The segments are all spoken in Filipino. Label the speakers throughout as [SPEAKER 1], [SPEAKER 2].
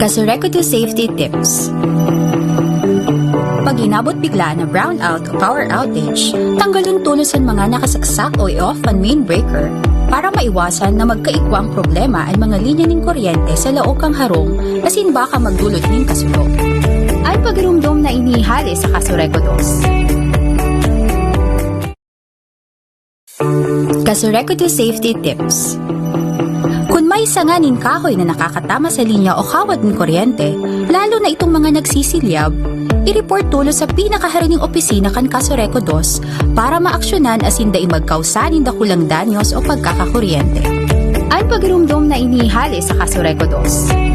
[SPEAKER 1] Kasureco 2 Safety Tips. Pag inabot bigla na brownout o power outage, tanggalon tulos ang mga nakasaksak o i-off ang main breaker para maiwasan na magkaikwang problema ang mga linya ng kuryente sa laok kang harong asin baka magdulot ng kasulok. Ang pagrumdom na inihali sa Kasureco 2. Kasureco 2 Safety Tips. Kung may sanganin kahoy na nakakatama sa linya o kawad ng kuryente, lalo na itong mga nagsisilyab, i-report tulo sa pinakaharining opisina kan Kasureco 2 para maaksyonan asin daing magkausanin dakulang danyos o pagkakakuryente. Ang pagrumdom na inihali sa Kasureco 2.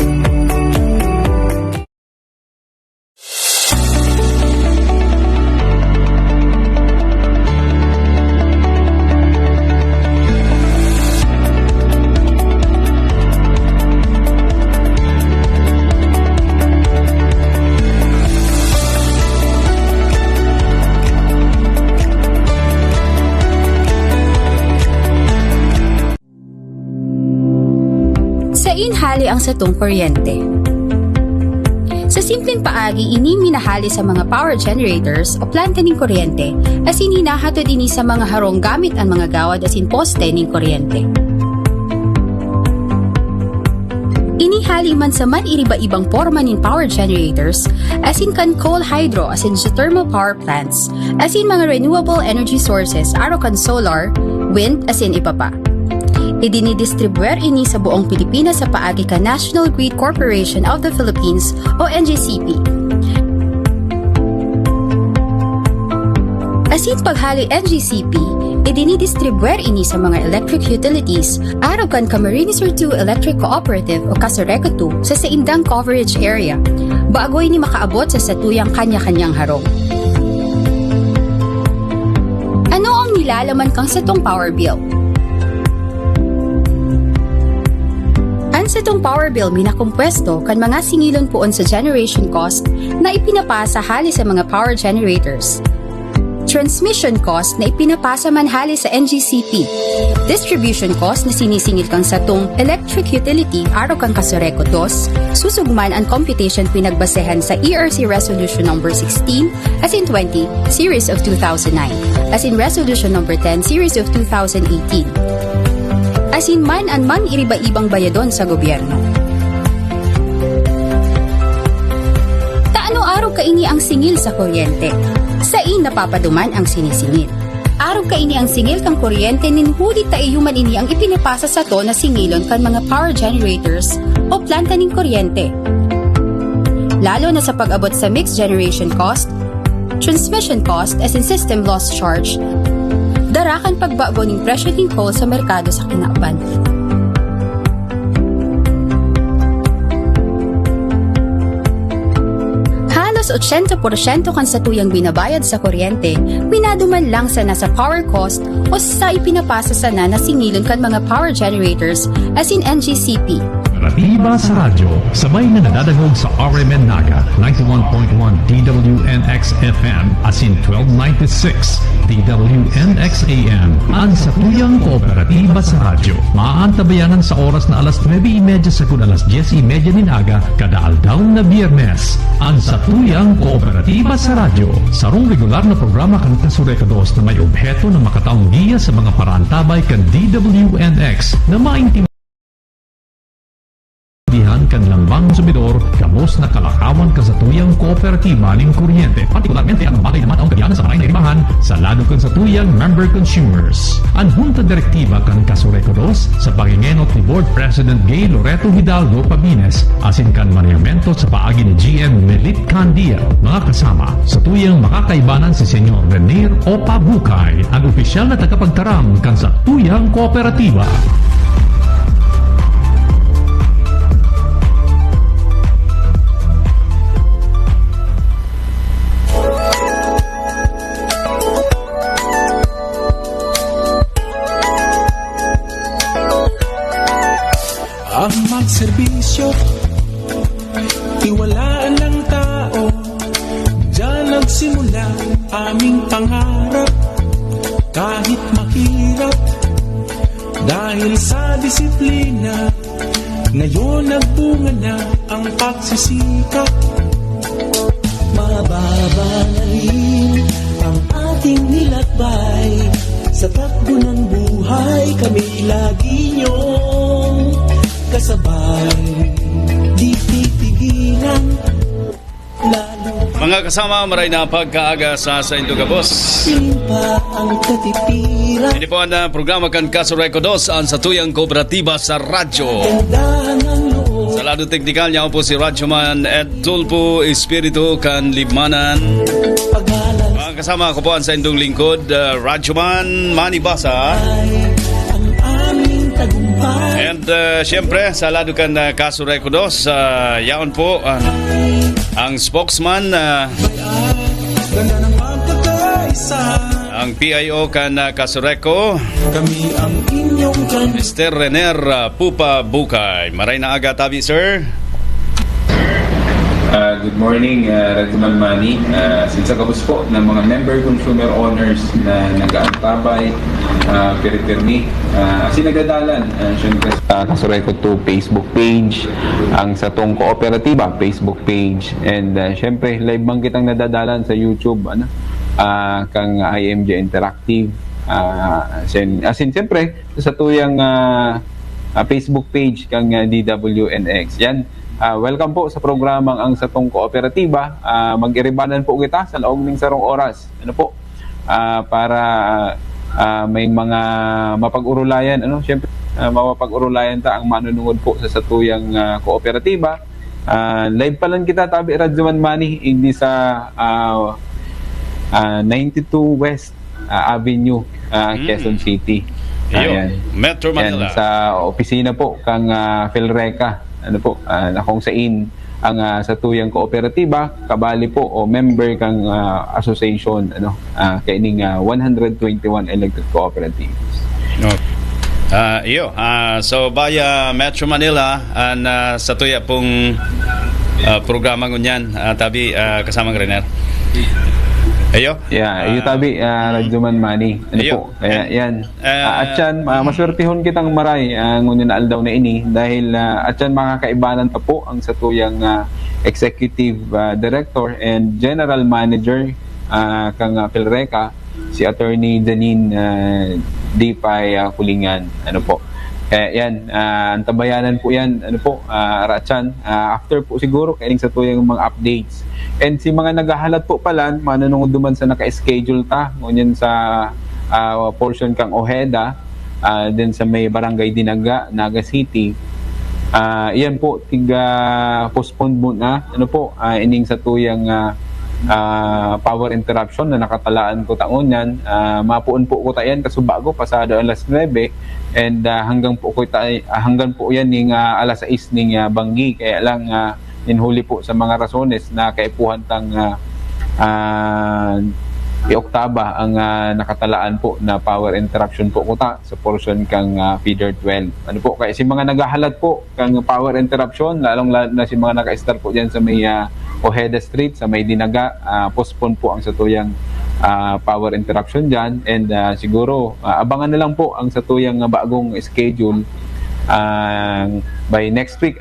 [SPEAKER 1] Inhali ang satong kuryente. Sa simpleng paagi, ini minahali sa mga power generators o planta ng kuryente as ininahatod ini sa mga harong gamit ang mga gawad asin poste ng kuryente. Inihali man sa man iriba-ibang porma ng power generators asin kan coal hydro asin geothermal power plants asin mga renewable energy sources aro kan solar, wind asin iba pa. Idinidistribuer ini sa buong Pilipinas sa paagi ka National Grid Corporation of the Philippines o NGCP. Asin paghali NGCP, idinidistribuer ini sa mga electric utilities araw kan Camarines Sur 2 Electric Cooperative o Kasureco 2 sa saindang coverage area, bago ini makaabot sa satuyang kanya-kanyang harong. Ano ang nilalaman kang satong power bill? Sa itong power bill minakumpwesto kan mga singilon poon sa generation cost na ipinapasa hali sa mga power generators, transmission cost na ipinapasa man hali sa NGCP, distribution cost na sinisingil kang satong electric utility araw kang Kasureco 2, susugman ang computation pinagbasehan sa ERC Resolution No. 16 as in 20 Series of 2009 as in Resolution No. 10 Series of 2018. Asin man iriba-ibang bayadon sa gobyerno. Taano araw kaini ang singil sa kuryente? Sain napapaduman ang sinisingil. Araw kaini ang singil kang kuryente ninhuli taiyuman ini ang ipinapasa sa to na singilon kan mga power generators o planta ng kuryente. Lalo na sa pag-abot sa mixed generation cost, transmission cost as in system loss charge, darakan pagbago ng presyo ng coal sa merkado sa kinauban. Halos 80% kan sa tuyang binabayad sa kuryente, minaduman lang sa nasa power cost o sa ipinapasa sana na singilon kan mga power generators as in NGCP.
[SPEAKER 2] Ratiba sa radyo, sabay na nadadagog sa RMN Naga 91.1 DWNX FM asin 1296 DWNX AM ang sa tuyang kooperatiba sa radyo. Maantabayanan sa oras na alas 9:30 sa kun alas 10:30 nin aga kada aldaw na Biyernes. Ang sa tuyang kooperatiba sa radyo, sarong regular na programa kan Kasureco 2 na may obheto na makataong giya sa mga parantabay kan DWNX na maintindihan kan lambang sumidor, kamos na kalakawan ka sa tuyang kooperatiba ng kuryente. Partikularmente ang bagay naman ang kagyanan sa maray na iribahan sa lado kan sa tuyang member consumers. Ang Junta Direktiba kan Kasureco 2 sa pangingenot ni Board President Gay Loreto Hidalgo Pabines asin kan maniamento sa paagi ni GM Melit Candia, mga kasama sa tuyang makakaibanan si Senyor Renier Opa Bukay, ang opisyal na tagapagtaram kan sa tuyang kooperatiba.
[SPEAKER 3] Ang magserbisyo, tiwalaan ng tao, diyan nagsimula aming pangarap. Kahit mahirap, dahil sa disiplina Ngayon nagbunga na ang pagsisikap.
[SPEAKER 4] Mababa na rin ang ating nilakbay. Sa takbo ng buhay kami lagi niyong kasabay. Di titigilan lalo
[SPEAKER 5] Mga kasama, maray na pagkaaga sa Indogabos.
[SPEAKER 4] pa ang katitiran.
[SPEAKER 5] Ini po ang programa kan Kasureko 2 ang satuyang kooperatiba sa radyo.
[SPEAKER 4] Gandahan ang loob.
[SPEAKER 5] Sa lado teknikal niya po si Radyoman Ed Tulpo Espiritu kan Libmanan.
[SPEAKER 4] Paghalan
[SPEAKER 5] Mga kasama ko po ang sa indong lingkod, Radyoman Manny Basa.
[SPEAKER 4] ang aming tagumpay.
[SPEAKER 5] And syempre, sa lado kan Kasureko 2, yaon po ang spokesman,
[SPEAKER 3] Ganda ng pagkakaisa.
[SPEAKER 5] ang PIO kan Kasureko,
[SPEAKER 3] Kami ang inyong kan.
[SPEAKER 5] Mr. Rener Pupa Bukay. Maray na aga tabi, sir.
[SPEAKER 6] Good morning, Radyoman Manny. Sinsagabos po ng mga member consumer owners na nag-aantabay, pirmi, sinagadalan, syempre sa Kasureko 2 Facebook page, ang satong kooperatiba Facebook page, and syempre live bang kitang nadadalan sa YouTube, kang IMJ Interactive, syempre sa tuyang Facebook page kang DWNX. Yan. Welcome po sa programang ang satong kooperatiba. Mag-iribanan po kita sa loob ng sarong oras. Para may mga mapag-urulayan, syempre mapag-urulayan ta ang manunungod po sa satuyang kooperatiba. Live pa lang kita tabi Radyoman Manny hindi sa 92 West Avenue, Quezon City.
[SPEAKER 5] Ayan. Metro Manila.
[SPEAKER 6] Yan, sa opisina po kang Philreca. Kung saan ang satuyang kooperatiba, kabali po o member kang association, kaining 121 electric cooperatives.
[SPEAKER 5] So baya Metro Manila an satuya pong programa ngunyan tabi kasama ng Rener. Iyo
[SPEAKER 6] tabi Radyoman Manny. Po? Kaya yan. At yan, maswertihon kitang maray ngunyan na aldaw na ini dahil at yan makakaibanan pa po ang satuyang executive director and general manager kang Philreca, si Attorney Janine Dipay Kulingan. Kaya yan, antabayanan po yan, Ratchan, after po siguro kaining sa tuyang mga updates. And si mga naghahalat po pala, manunungod duman sa naka-schedule ta, ngunyan sa portion kang Ojeda, din sa may Barangay Dinaga, Naga City. Yan po, postpone muna, ining sa tuyang power interruption na nakatalaan ko taon yan. Mapuon po ko tayan kasubago pasado alas 9 and hanggang po yan ning alas 6 ning Banggi, kaya lang inhuli po sa mga rasones na kaipuhan tang i-oktaba ang nakatalaan po na power interruption po kuta sa portion kang feeder 12. Kaya si mga naghahalat po kang power interruption, lalong na si mga naka-star po diyan sa may Ojeda Street, sa may Dinaga, postpone po ang satuyang power interruption diyan, and siguro abangan na lang po ang satuyang bagong schedule by next week,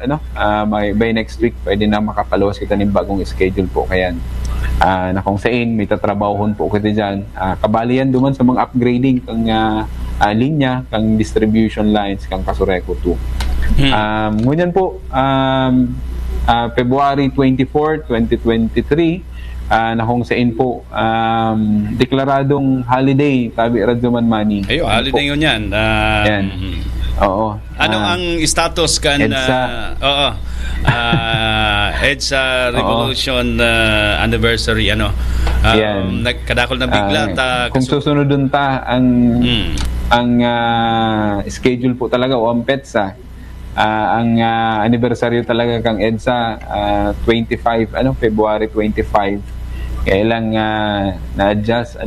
[SPEAKER 6] by next week pwede na makapaluwas kita ng bagong schedule po. Kaya na kung saan may tatrabahon po kita dyan, kabali yan duman sa mga upgrading kang linya, kang distribution lines kang Kasureko 2. Ngunyan po February 24, 2023, na kung saan po deklaradong holiday tabi Radyoman Manny.
[SPEAKER 5] Holiday yun yan.
[SPEAKER 6] Yan. Oo.
[SPEAKER 5] Ano ang status kan
[SPEAKER 6] EDSA?
[SPEAKER 5] EDSA Revolution anniversary
[SPEAKER 6] Yan.
[SPEAKER 5] Nagkadakol na bigla
[SPEAKER 6] kung susunod dun ta ang schedule po talaga o ang PETSA, ang anniversary talaga kang EDSA 25 February 25. Kaya lang na-adjust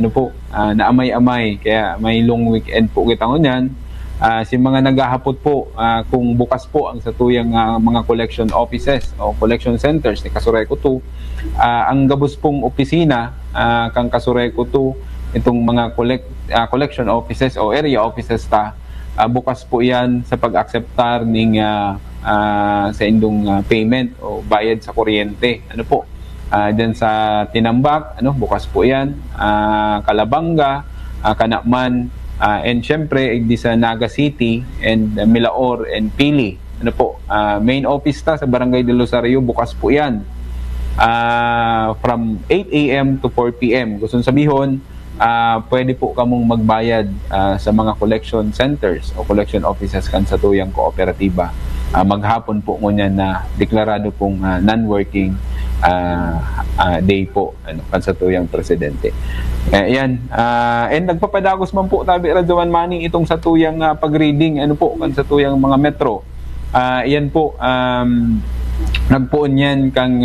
[SPEAKER 6] naamay-amay, kaya may long weekend po kita ngunyan. Si mga naghahapot po, kung bukas po ang satuyang mga collection offices o collection centers ni Kasureko 2, ang gabos pong opisina kang Kasureko 2, itong mga collection offices o area offices ta, bukas po yan sa pag-akseptar ning sa indong payment o bayad sa kuryente. Ano po? Diyan sa Tinambak, bukas po yan. Calabanga, Kanakman, and syempre di sa Naga City and Milaor and Pili. Ano po? Main office ta sa Barangay del Rosario, bukas po yan. From 8 a.m. to 4 p.m. Gusto sabihon, pwede po kamong magbayad sa mga collection centers o collection offices kan sa tuyang kooperatiba. Maghapon po ngunyan na deklarado pong non-working day po kan sa tuyang presidente. Yan. And nagpapadagos man po tabi Radyoman Manny itong sa tuyang pag-reading kan sa tuyang mga metro. Yan po nagpuon yan kang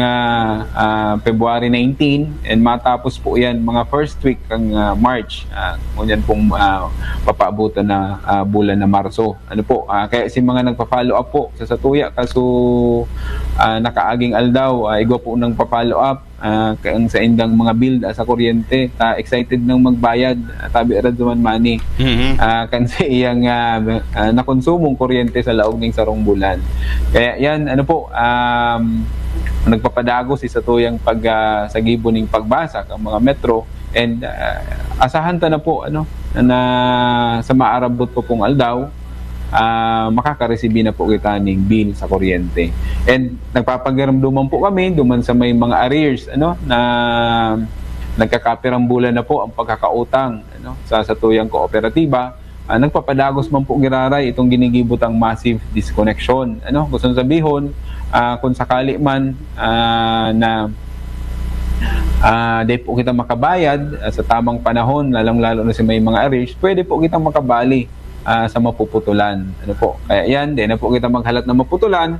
[SPEAKER 6] February 19 and matapos po yan mga first week kang March. Ngunyan pong papaabutan na bulan na Marso. Kaya si mga nagpa-follow up po sa Satuya kaso nakaaging aldaw igwa po nang pa-follow up kang sa indang mga bill sa kuryente excited nang magbayad tabi Radyoman Manny kan sa iyang nakonsumong kuryente sa laog ning sarong bulan. Kaya yan nagpapadagos sa tuyang sagibo ning pagbasa ang mga metro and asahan ta na po na sa maarabot po pong aldaw makakareceive na po kita ning bill sa kuryente. And nagpapagiramduman po kami duman sa may mga arrears na nagkakapirang bulan na po ang pagkakautang sa tuyang kooperatiba. Nagpapadagos man po giraray itong ginigibutang massive disconnection. Gusto sabihon kung sakali man na di po kita makabayad sa tamang panahon, lalong-lalo na sa may mga arrears, pwede po kitang makabali sa mapuputulan. Kaya yan, di na po kita maghalat na maputulan,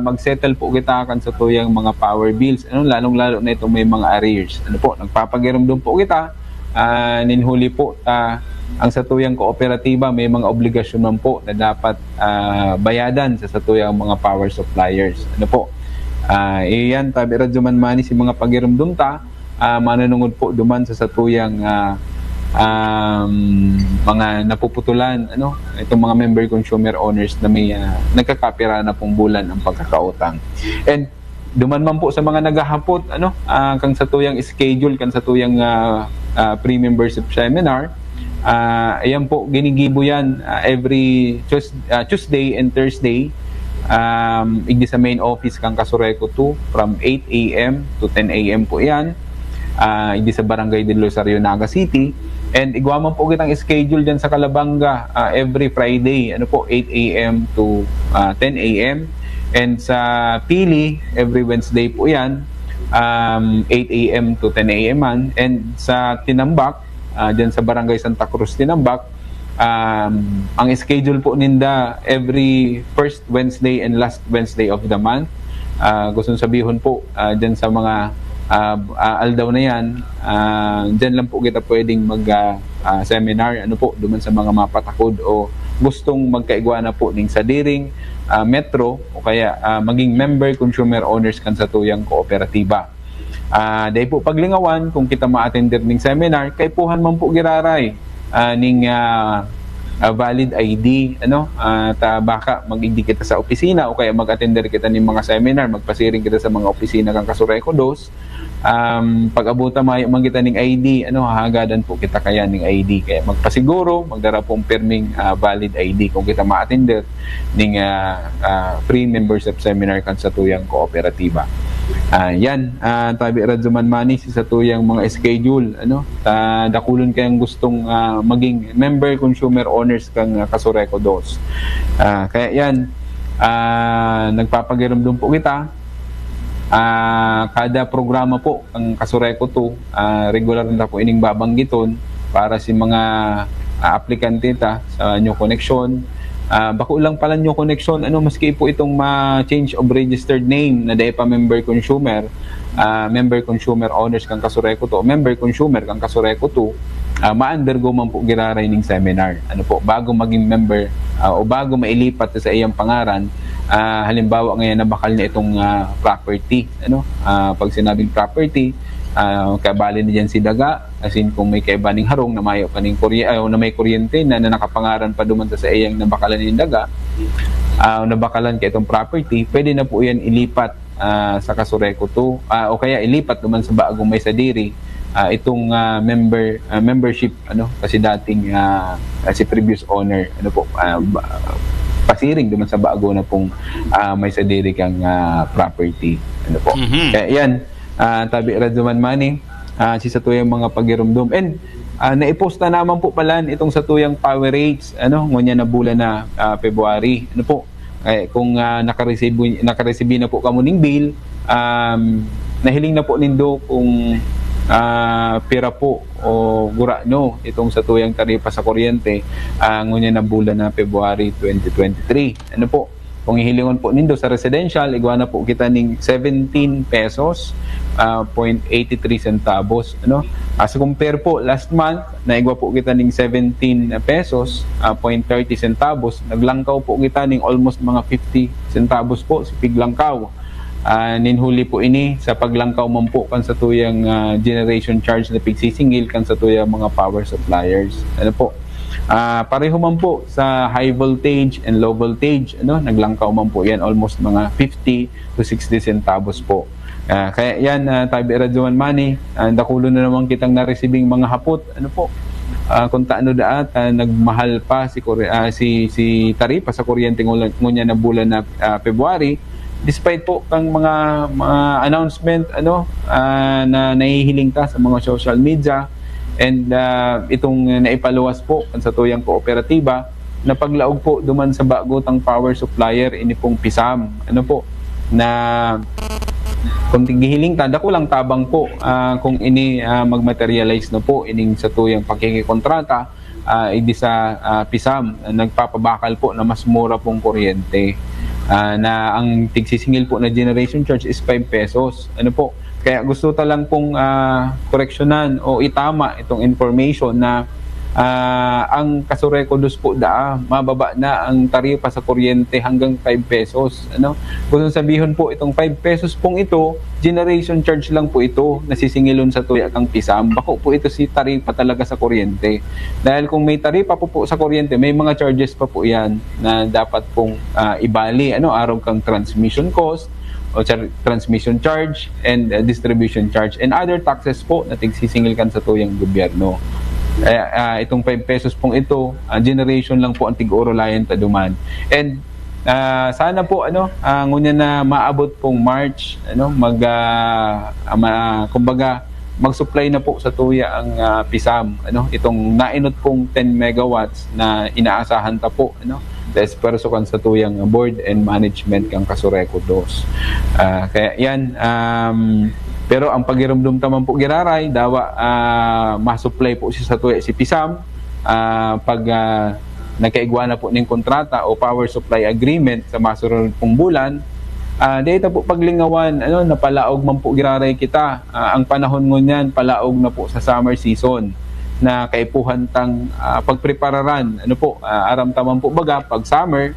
[SPEAKER 6] magsettle po kita kan sa tuyang mga power bills, lalong-lalo na itong may mga arrears. Nagpapagiramdum po kita, ninhuli po ang satuyang kooperatiba may mga obligasyon man po na dapat bayadan sa satuyang mga power suppliers. Iyan tabi Radyoman Manny si mga pagiramdum ta mananungod po duman sa satuyang mga napuputulan itong mga member consumer owners na may nagkakapira na pong bulan ang pagkakautang. And duman man po sa mga naghahapot kang satuyang schedule kan satuyang pre-membership seminar. Ayan po, ginigibo yan every Tuesday and Thursday igdi sa main office kang Kasureco 2 from 8 a.m. to 10 a.m. po yan igdi sa Barangay del Rosario, Naga City. And igwaman po kitang schedule dyan sa Calabanga every Friday 8 a.m. to 10 a.m. And sa Pili every Wednesday po yan 8 a.m. to 10 a.m. And sa Tinambak dyan sa Barangay Santa Cruz, Tinambak, ang schedule po ninda every first Wednesday and last Wednesday of the month. Gusto sabihon po dyan sa mga aldaw na yan, dyan lang po kita pwedeng mag-seminar duman sa mga mapatakod o gustong magkaigwa na po ning sadiring metro o kaya maging member consumer owners kan sa tuyang kooperatiba. Dahil po paglingawan kung kita ma-attender ning seminar kay puhan man po giraray ning valid ID ta baka mag-indi kita sa opisina o kaya mag-attender kita ning mga seminar, magpasiring kita sa mga opisina kang Kasureco 2 pag-abuta man kita ning ID hahagadan po kita kaya ning ID kaya magpasiguro magdara pong perming valid ID kung kita ma-attender ning free membership seminar kan sa tuyang kooperatiba. Yan tabi Radyoman Manny sa tuyang mga schedule dakulon kayang gustong maging member consumer owners kang Kasureco 2 kaya yan nagpapagiramdum po kita kada programa po ang Kasureco 2 regular na po ining babanggiton para si mga aplikante sa new connection. Bako lang pala new connection maski po itong ma-change of registered name na dahil pa member consumer owners kang Kasureco 2 member consumer kang Kasureco 2 ma-undergo man po giraray ning seminar bago maging member o bago mailipat sa iyang pangaran. Halimbawa ngayon na bakal na itong property pag sinabing property kabali na dyan si daga, as in kung may kaibaning harong na mayo kaning na may kuryente na nakapangaran pa duman sa iyang nabakalan yung daga, nabakalan ka itong property, pwede na po yan ilipat sa Kasureco 2 o kaya ilipat duman sa bagong may sadiri itong membership kasi dating si previous owner pasiring duman sa bago na pong may sadiri kang property kaya yan tabi Radyoman Manny si satuyang mga pagirumdum and naipost na naman po pala itong satuyang power rates ngunya na bulan na February kung nakareceive na po kamo ning bill nahiling na po nindo kung pira po o gura itong satuyang taripa sa kuryente ngunya na bulan na February 2023 kung ihilingon po nindo sa residential, igwa na po kita ning 17 pesos, 0.83 centavos. As compare po, last month, naigwa po kita ning 17 pesos, 0.30 centavos. Naglangkaw po kita ning almost mga 50 centavos po, si Piglangkaw. Ninhuli po ini sa paglangkaw man po kan sa tuyang generation charge na pigsisingil kan sa tuyang mga power suppliers. Pareho man po sa high voltage and low voltage naglangkaw man po yan almost mga 50 to 60 centavos po kaya yan tabi Radyoman Manny dakulo na naman kitang na-receiving mga hapot kung taano daat nagmahal pa si taripa sa kuryente ngunya na bulan na February despite po kang mga announcement na nahihiling ta sa mga social media. And itong naipaluwas po sa tuyang kooperatiba na paglaog po duman sa bagotang power supplier ini pong PISAM na kung gihiling ta dako lang tabang po kung ini magmaterialize na po ining sa tuyang pakikikontrata idi sa PISAM nagpapabakal po na mas mura pong kuryente na ang tigsisingil po na generation charge is 5 pesos kaya gusto talang pong koreksyonan o itama itong information na ang Kasureco 2 po mababa na ang taripa sa kuryente hanggang 5 pesos. Gusto sabihin po itong 5 pesos pong ito, generation charge lang po ito nasisingilon sa tuya kang PISAM. Bako po ito si taripa talaga sa kuryente. Dahil kung may taripa po sa kuryente, may mga charges pa po yan na dapat pong ibali. Araw kang transmission cost, o transmission charge and distribution charge and other taxes po na tigsisingil kan sa tuyang gobyerno. Itong 5 pesos pong ito, generation lang po ang tig-orolayan taduman. And sana po ngunya na maabot pong March kumbaga mag-supply na po sa tuya ang PISAM itong nainot pong 10 megawatts na inaasahan ta po desperso kan sa tuyang board and management kang Kasureco 2 kaya yan pero ang pagiramdum taman po giraray dawa ma-supply po siya sa tuya si PISAM pag nagkaigwa na po ng kontrata o power supply agreement sa masunod pong bulan dito po paglingawan napalaog man po giraray kita ang panahon ngunyan palaog na po sa summer season na kaipuhan tang pagprepararan aram taman po baga pag summer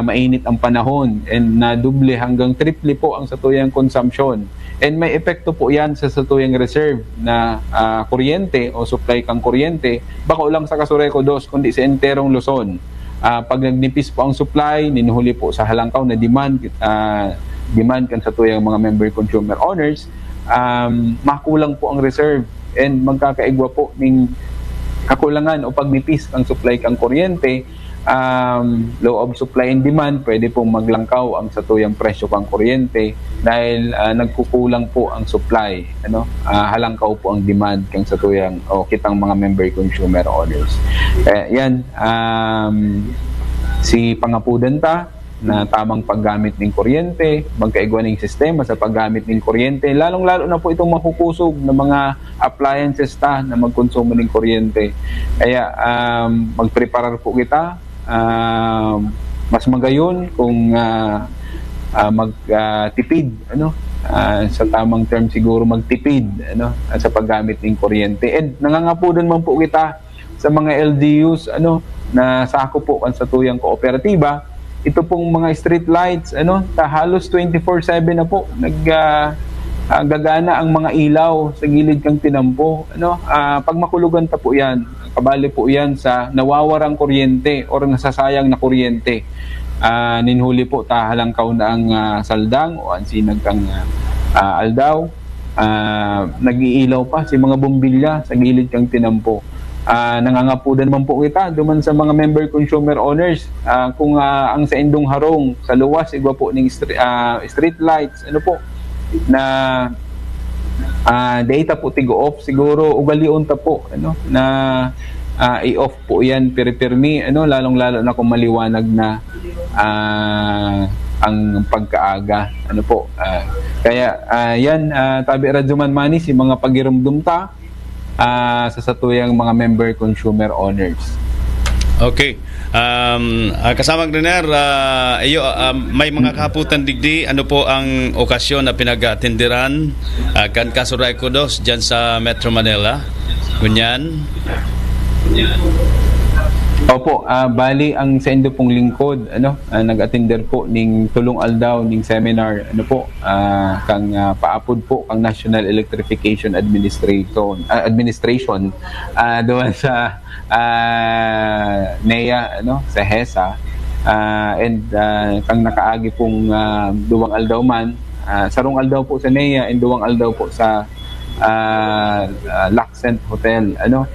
[SPEAKER 6] mainit ang panahon and na double hanggang triple po ang satuyang consumption and may epekto po yan sa satuyang reserve na kuryente o supply kang kuryente bako lang sa Kasureco 2 kundi sa enterong Luzon pag nagnipis po ang supply ninuhuli po sa halangkaw na demand kan sa tuyang mga member consumer owners makulang po ang reserve and magkakaigwa po ng kakulangan o pagnipis ang supply kang kuryente law of supply and demand pwede pong maglangkaw ang satuyang presyo kang kuryente dahil nagkukulang po ang supply halangkaw po ang demand kang satuyang o kitang mga member consumer owners yan si pangapudan ta na tamang paggamit ng kuryente, magkaigwa ng sistema sa paggamit ng kuryente, lalong-lalo na po itong makukusog na mga appliances na magkonsumo ng kuryente. Kaya magpreparar po kita, mas magayon kung magtipid, sa tamang term siguro magtipid sa paggamit ng kuryente. And nangangapudan man po kita sa mga LGUs na sako po sa tuyang kooperatiba. Ito pong mga street lights halos 24/7 na po gagana ang mga ilaw sa gilid kang tinampo, ano? Pag makulugan ta po yan, kabali po yan sa nawawarang kuryente or nasasayang na kuryente. Ninhuli po tahalangkaw na ang saldang o ansinag kang aldaw, nag-iilaw pa si mga bumbilya sa gilid kang tinampo. Nangangapudan naman po kita duman sa mga member consumer owners, kung ang sa indong harong sa luwas igwa po ng street lights, ano po, na data po tigo off, siguro ugalion ta po, ano, na i-off po yan pirmi, ano, lalong-lalo na kung maliwanag na ang pagkaaga, ano po. Kaya yan, tabi radyoman mani si mga pagirumdum ta sa satuyang mga member consumer owners.
[SPEAKER 5] Okay. Kasamang Rener, may mga kahaputan digdi, ano po ang okasyon na pinag-atindiran kan Kasuray Kudos dyan sa Metro Manila? Kunyan?
[SPEAKER 6] Opo, bali ang sa indo pong lingkod, ano, nag-attender po ning tulong aldaw ning seminar, ano po, kang paapod po kang National Electrification Administration doon sa NEA, ano, sa HESA, and kang nakaagi pong duwang aldaw man, sarong aldaw po sa NEA and duwang aldaw po sa Laccent Hotel, ano.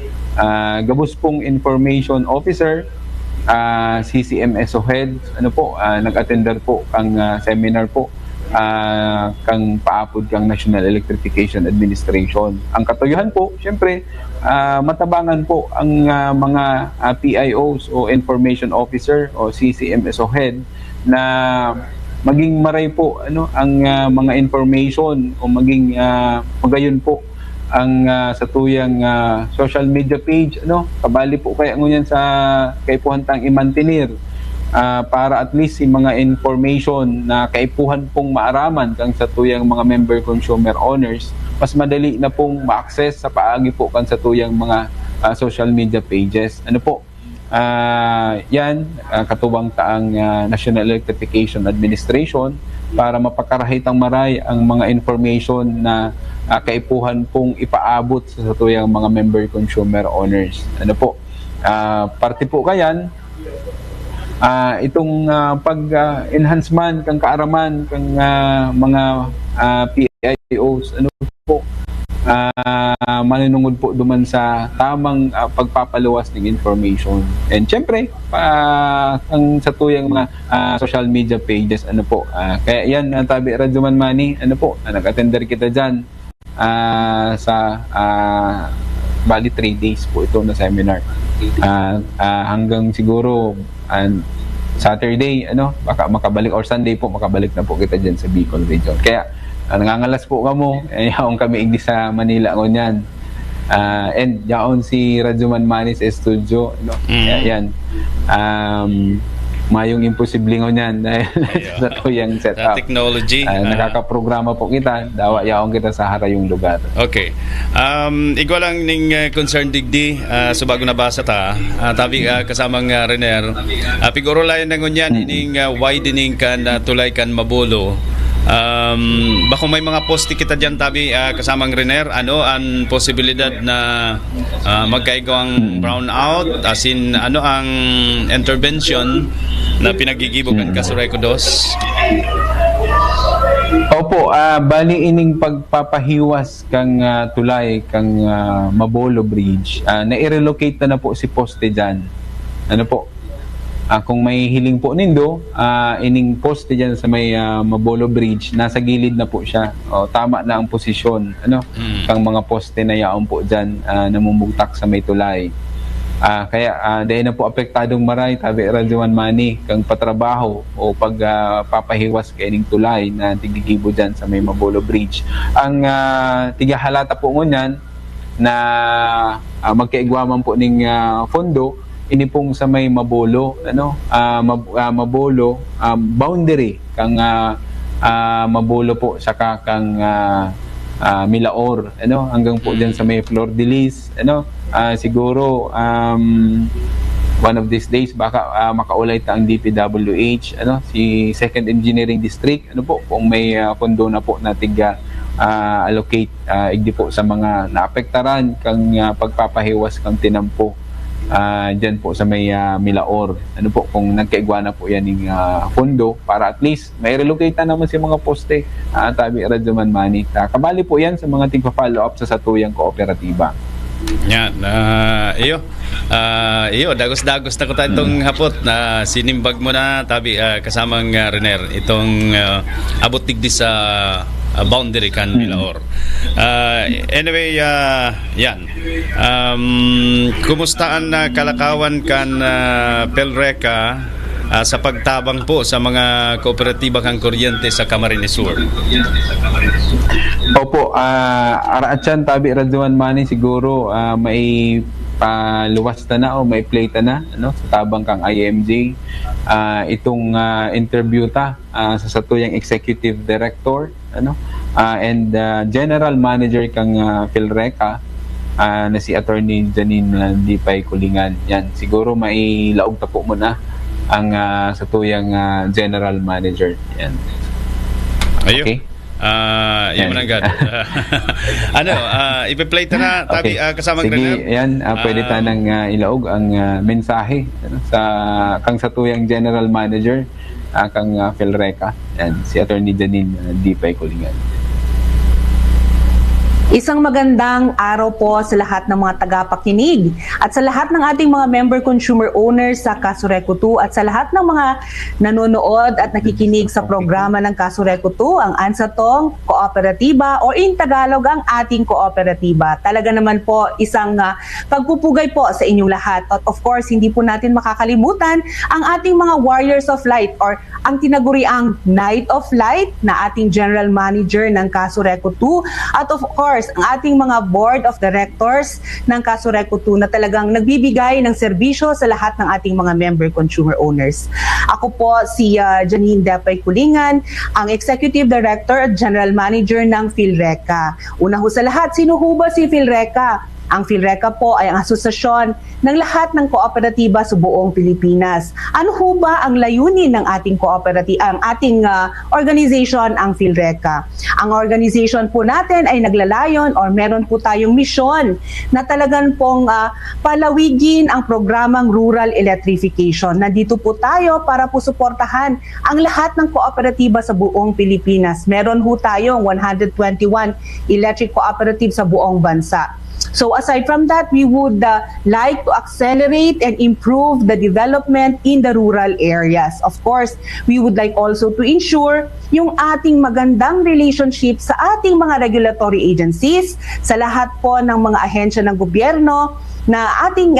[SPEAKER 6] Gabos pong information officer, CCMSO head, ano po, nag-attender po kang seminar po, kang paapod kang National Electrification Administration. Ang katuyuhan po, syempre, matabangan po ang mga PIOs o information officer o CCMSO head na maging maray po, ano, ang mga information o maging magayon po ang sa tuyang social media page, ano, kabali po kaya ngunyan sa kaipuhan tang imantinir, para at least yung mga information na kaipuhan pong maaraman kang sa tuyang mga member consumer owners, mas madali na pong ma-access sa paagi po kang sa tuyang mga social media pages, ano po. Yan, katuwang taang National Electrification Administration para mapakarahitang maray ang mga information na kaipuhan pong ipaabot sa tuyang mga member consumer owners. Ano po? Parte po kayan itong pag-enhance man kang kaaraman kang mga PIOs, ano po, manunungod po duman sa tamang pagpapaluwas ng information. And syempre, ang sa tuyang mga social media pages, ano po. Kaya yan, tabi radyoman mani, ano po, nag-attender kita dyan sa bali 3 days po ito na seminar. Hanggang siguro Saturday, ano, baka makabalik, or Sunday po, makabalik na po kita dyan sa Bicol Region. Kaya nangangalas po kamo, yaon kami igdi sa Manila ngunyan. And yaon si Radyoman Manis Studio, no? Yan. Mayong imposible ngunyan dahil sa tuyang setup.
[SPEAKER 5] Technology.
[SPEAKER 6] Nakakaprograma po kita, dawa yaon kita sa harayong lugar.
[SPEAKER 5] Okay. Igwa lang ning concern digdi, so bago nabasa ta, tabi kasamang Rener, piguro layan na ngunyan, ining widening kan tulay kan Mabolo. Baka may mga poste kita dyan tabi, kasamang Rener, ano ang posibilidad na magkaigawang brownout, as in ano ang intervention na pinagigibugan Kasuray Kudos?
[SPEAKER 6] Opo, bali ining pagpapahiwas kang tulay kang Mabolo Bridge, na-relocate na po si poste dyan. Ano po? Kung may hiling po nindo, ining poste dyan sa may Mabolo Bridge, nasa gilid na po siya. Tama na ang posisyon, ano, kang mga poste na yaon po dyan, namumugtak sa may tulay. Kaya dahil na po apektadong maray, tabi radyoman mani, kang patrabaho o pagpapahiwas kaining tulay na tigigibo dyan sa may Mabolo Bridge. Ang tigahalata po ngunyan na magkaigwaman po ning fondo, ini pong sa may Mabolo, ano, Mabolo boundary kang Mabolo po saka kang Milaor, ano, hanggang po diyan sa may Flor de Lis, ano, siguro one of these days baka makaulay ta ang DPWH, ano, si Second Engineering District, ano po, kung may pondo na po na tiga allocate igdi po sa mga naapektaran kang pagpapahiwas kang tinampo dyan po sa may Milaor. Ano po, kung nagkaigwana po yan ng pondo para at least may relocate na naman si mga poste tabi Radyoman Manny. Kabali po yan sa mga tigpa-follow up sa satuyang kooperatiba.
[SPEAKER 5] Yan, iyo dagos-dagos na ko tayo itong hapot na sinimbag mo na tabi kasamang Rener itong abot tigdi sa boundary kan Milaor. Anyway, yan. Kumustaan na kalakawan kan Pelreca sa pagtabang po sa mga kooperatiba kang kuryente sa Camarines Sur?
[SPEAKER 6] Opo, araatsan tabi Radyoman Manny siguro may paluwas na o may plate na sa tabang kang IMJ itong interview sa satuyang executive director and general manager kang Pelreca na si Attorney Janine Dipay Kulingan. Yan, siguro may laog tapo mo na ang satuyang general manager. Yan.
[SPEAKER 5] Ayun.
[SPEAKER 6] Okay.
[SPEAKER 5] Yan mananggad. Ipi-play na tabi kasama
[SPEAKER 6] sige,
[SPEAKER 5] Rener.
[SPEAKER 6] yan, pwede tanang ilaog ang mensahe sa kang satuyang general manager kang Pelreca. Yan, si Attorney Janine Dipay Kulingan.
[SPEAKER 7] Isang magandang araw po sa lahat ng mga tagapakinig at sa lahat ng ating mga member consumer owners sa Kasureco 2 at sa lahat ng mga nanonood at nakikinig sa programa ng Kasureco 2, ang Ansatong Kooperatiba o in Tagalog ang ating kooperatiba. Talaga naman po isang pagpupugay po sa inyong lahat. At of course, hindi po natin makakalimutan ang ating mga Warriors of Light or ang tinaguriang Knight of Light na ating General Manager ng Kasureco 2 at of course, ang ating mga board of directors ng Kasureco 2 na talagang nagbibigay ng serbisyo sa lahat ng ating mga member consumer owners. Ako po si Janine Dipay Kulingan, ang Executive Director at General Manager ng Pelreca. Una ho sa lahat, sino ho ba si Pelreca? Ang Pelreca po ay ang asosasyon ng lahat ng kooperatiba sa buong Pilipinas. Ano ho ba ang layunin ng ating organization, ang Pelreca? Ang organization po natin ay naglalayon or meron po tayong misyon na talagang pong palawigin ang programang rural electrification. Nandito po tayo para po suportahan ang lahat ng kooperatiba sa buong Pilipinas. Meron ho tayong 121 electric cooperatives sa buong bansa. So aside from that, we would like to accelerate and improve the development in the rural areas. Of course, we would like also to ensure yung ating magandang relationship sa ating mga regulatory agencies, sa lahat po ng mga ahensya ng gobyerno na ating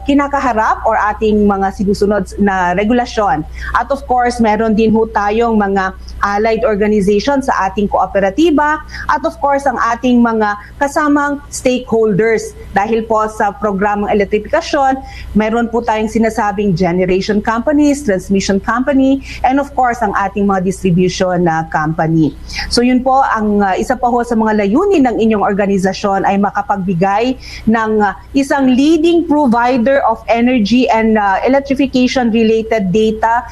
[SPEAKER 7] kinakaharap or ating mga sinusunod na regulasyon. At of course, meron din ho tayong mga allied organizations sa ating kooperatiba at of course, ang ating mga kasamang stakeholders. Dahil po sa programang elektrifikasyon, meron po tayong sinasabing generation companies, transmission company, and of course, ang ating mga distribution company. So yun po, ang isa pa ho sa mga layunin ng inyong organisasyon ay makapagbigay ng isang leading provider of energy and electrification-related data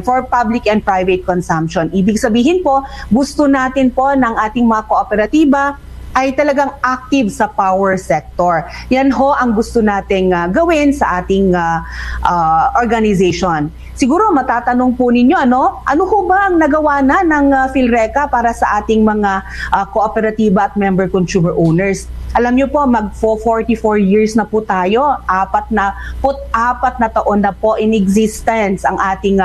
[SPEAKER 7] for public and private consumption. Ibig sabihin po, gusto natin po ng ating mga kooperatiba ay talagang active sa power sector. Yan ho ang gusto nating gawin sa ating organization. Siguro matatanong po ninyo, ano ho ba ang nagawa na ng Pelreca para sa ating mga kooperatiba at member consumer owners? Alam niyo po, mag-44 years na po tayo, 4 na taon na po in existence ang ating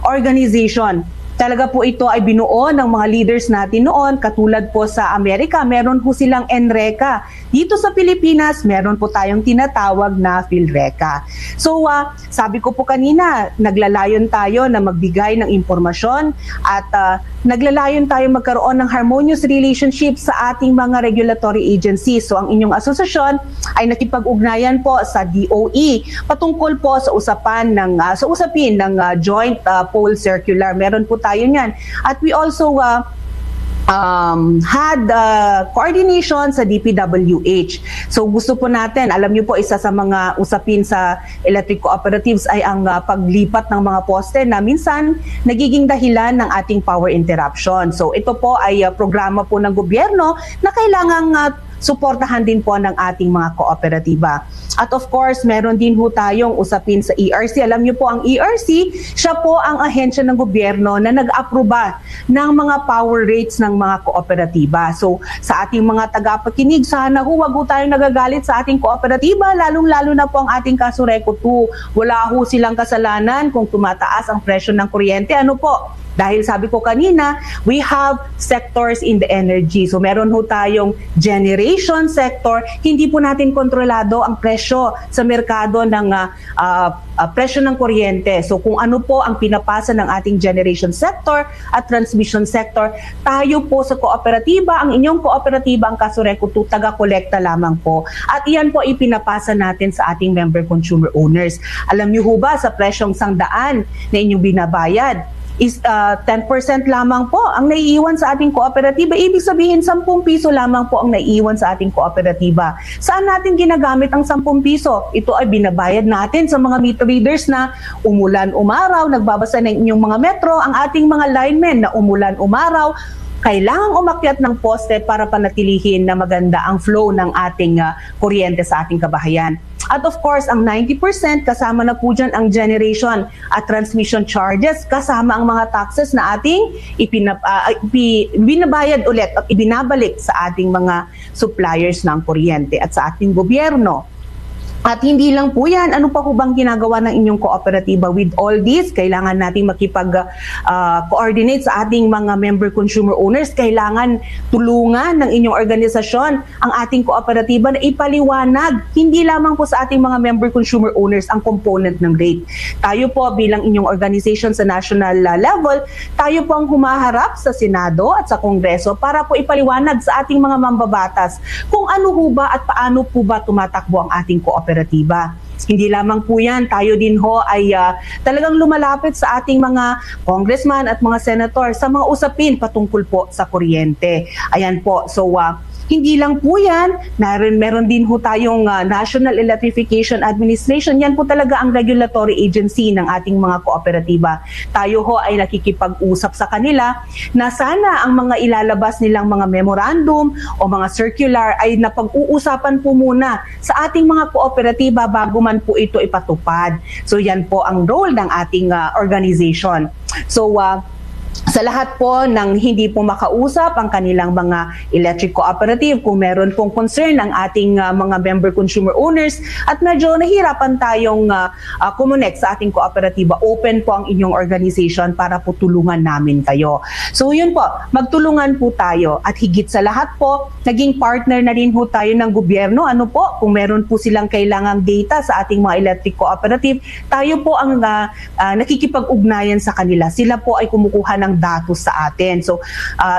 [SPEAKER 7] organization. Talaga po ito ay binuo ng mga leaders natin noon, katulad po sa Amerika, meron po silang NRECA. Dito sa Pilipinas, meron po tayong tinatawag na Pelreca. So, sabi ko po kanina, naglalayon tayo na magbigay ng impormasyon at naglalayon tayo magkaroon ng harmonious relationship sa ating mga regulatory agencies. So, ang inyong asosasyon ay nakipag-ugnayan po sa DOE patungkol po sa usapin ng Joint Pole Circular. Meron po tayo niyan. At we also had coordination sa DPWH. So gusto po natin, alam niyo po, isa sa mga usapin sa electric cooperatives ay ang paglipat ng mga poste na minsan nagiging dahilan ng ating power interruption. So ito po ay programa po ng gobyerno na kailangang suportahan din po ng ating mga kooperatiba. At of course, meron din po tayong usapin sa ERC. Alam niyo po, ang ERC, siya po ang ahensya ng gobyerno na nag-aproba ng mga power rates ng mga kooperatiba. So, sa ating mga tagapakinig, sana huwag po tayong nagagalit sa ating kooperatiba, lalong-lalo na po ang ating Kasureco 2. Wala ho silang kasalanan kung tumataas ang presyo ng kuryente. Ano po? Dahil sabi ko kanina, we have sectors in the energy. So meron ho tayong generation sector, hindi po natin kontrolado ang presyo sa merkado ng presyo ng kuryente. So kung ano po ang pinapasa ng ating generation sector at transmission sector, tayo po sa kooperatiba, ang inyong kooperatiba, ang Kasureco 2, taga-kolekta lamang po. At iyan po ipinapasa natin sa ating member consumer owners. Alam niyo ho ba, sa presyong 100 na inyong binabayad, is 10% lamang po ang naiiwan sa ating kooperatiba. Ibig sabihin, 10 piso lamang po ang naiiwan sa ating kooperatiba. Saan natin ginagamit ang 10 piso? Ito ay binabayad natin sa mga meter readers na umulan, umaraw, nagbabasa ng inyong mga metro, ang ating mga linemen na umulan, umaraw, kailangang umakyat ng poste para panatilihin na maganda ang flow ng ating kuryente sa ating kabahayan. At of course, ang 90% kasama na po dyan ang generation at transmission charges, kasama ang mga taxes na ating binabayad ulit at ibinabalik sa ating mga suppliers ng kuryente at sa ating gobyerno. At hindi lang po yan, ano pa po bang ginagawa ng inyong kooperatiba? With all this, kailangan nating makipag-coordinate sa ating mga member consumer owners. Kailangan tulungan ng inyong organisasyon ang ating kooperatiba na ipaliwanag, hindi lamang po sa ating mga member consumer owners ang component ng rate. Tayo po bilang inyong organization sa national level, tayo po ang humaharap sa Senado at sa Kongreso para po ipaliwanag sa ating mga mambabatas kung ano po ba at paano po ba tumatakbo ang ating kooperatiba. Hindi lamang po yan, tayo din ho ay talagang lumalapit sa ating mga congressman at mga senator sa mga usapin patungkol po sa kuryente. Ayan po, so hindi lang po yan, meron din ho tayong National Electrification Administration. Yan po talaga ang regulatory agency ng ating mga kooperatiba. Tayo ho ay nakikipag-usap sa kanila na sana ang mga ilalabas nilang mga memorandum o mga circular ay napag-uusapan po muna sa ating mga kooperatiba bago man po ito ipatupad. So yan po ang role ng ating organization. So sa lahat po ng hindi po makausap ang kanilang mga electric cooperative, kung meron pong concern ang ating mga member consumer owners at medyo nahirapan tayong connect sa ating kooperatiba, open po ang inyong organization para po tulungan namin kayo. So yun po, magtulungan po tayo at higit sa lahat po, naging partner na rin po tayo ng gobyerno. Ano po, kung meron po silang kailangang data sa ating mga electric cooperative, tayo po ang nakikipag-ugnayan sa kanila. Sila po ay kumukuha ng datos sa atin. So,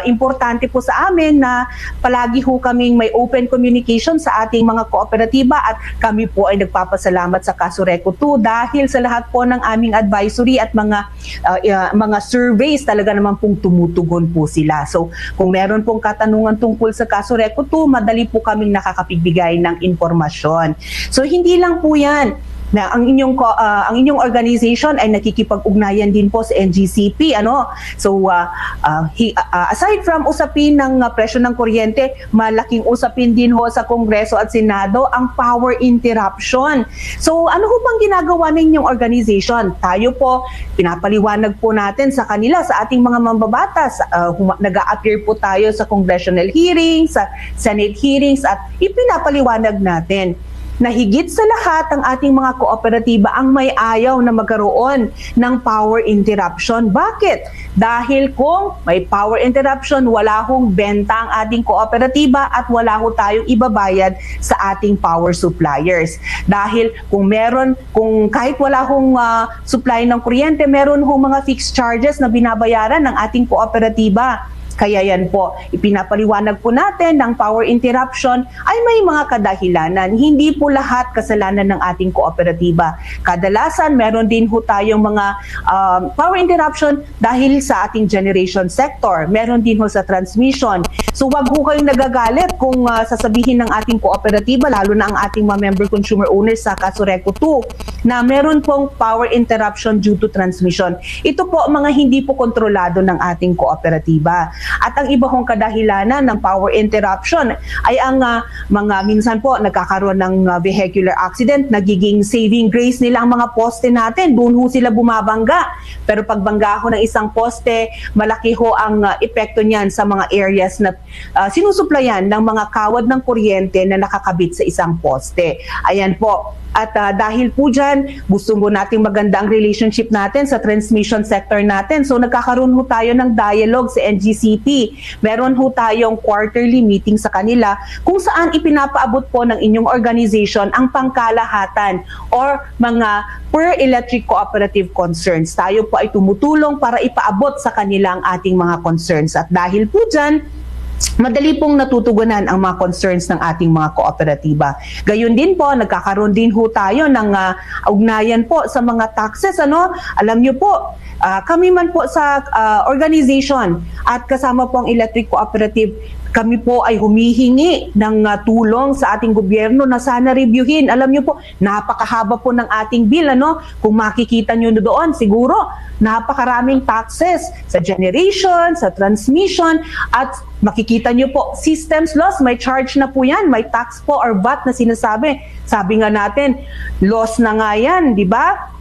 [SPEAKER 7] importante po sa amin na palagi ho kaming may open communication sa ating mga kooperatiba at kami po ay nagpapasalamat sa Kasureco 2 dahil sa lahat po ng aming advisory at mga surveys talaga naman pong tumutugon po sila. So, kung meron pong katanungan tungkol sa Kasureco 2, madali po kaming nakakapigbigay ng informasyon. So, hindi lang po yan na ang inyong organization ay nakikipag-ugnayan din po sa NGCP, so aside from usapin ng presyo ng kuryente, malaking usapin din ho sa Kongreso at Senado ang power interruption. So ano ho bang ginagawa ng inyong organization? Tayo po, pinapaliwanag po natin sa kanila, sa ating mga mambabatas, nag-a-appear po tayo sa congressional hearings, sa Senate hearings at ipinapaliwanag natin na higit sa lahat ang ating mga kooperatiba ang may ayaw na magkaroon ng power interruption. Bakit? Dahil kung may power interruption, wala hong benta ang ating kooperatiba at wala ho tayong ibabayad sa ating power suppliers. Dahil kung kahit wala hong supply ng kuryente, meron hong mga fixed charges na binabayaran ng ating kooperatiba. Kaya yan po, ipinapaliwanag po natin ng power interruption ay may mga kadahilanan. Hindi po lahat kasalanan ng ating kooperatiba. Kadalasan, meron din po tayong mga power interruption dahil sa ating generation sector. Meron din po sa transmission. So wag po kayong nagagalit kung sasabihin ng ating kooperatiba, lalo na ang ating mga member consumer owners sa Kasureco 2, na meron pong power interruption due to transmission. Ito po mga hindi po kontrolado ng ating kooperatiba. At ang iba kong kadahilanan ng power interruption ay ang mga minsan po nagkakaroon ng vehicular accident, nagiging saving grace nila ang mga poste natin. Doon ho sila bumabangga. Pero pagbangga ho ng isang poste, malaki ho ang epekto niyan sa mga areas na sinusuplayan ng mga kawad ng kuryente na nakakabit sa isang poste. Ayan po. At dahil po dyan, gusto mo nating magandang relationship natin sa transmission sector natin. So nagkakaroon ho tayo ng dialogue sa NGCP. Meron ho tayong quarterly meeting sa kanila kung saan ipinapaabot po ng inyong organization ang pangkalahatan or mga per electric cooperative concerns. Tayo po ay tumutulong para ipaabot sa kanila ang ating mga concerns. At dahil po dyan, madali pong natutugunan ang mga concerns ng ating mga kooperatiba. Gayun din po, nagkakaroon din ho tayo ng ugnayan po sa mga taxes. Alam nyo po, kami man po sa organization at kasama po ang electric cooperative, kami po ay humihingi ng tulong sa ating gobyerno na sana reviewin. Alam niyo po, napakahaba po ng ating bill. Kung makikita niyo doon, siguro napakaraming taxes sa generation, sa transmission, at makikita niyo po, systems loss, may charge na po yan, may tax po or VAT na sinasabi. Sabi nga natin, loss na nga yan, di ba?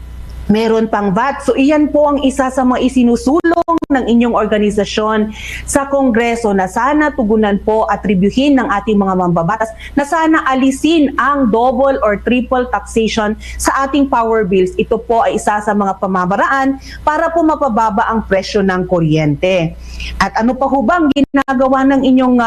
[SPEAKER 7] Meron pang VAT. So iyan po ang isa sa mga isinusulong ng inyong organisasyon sa Kongreso na sana tugunan po at reviewin ng ating mga mambabatas na sana alisin ang double or triple taxation sa ating power bills. Ito po ay isa sa mga pamamaraan para po mapababa ang presyo ng kuryente. At ano pa ho bang ginagawa ng inyong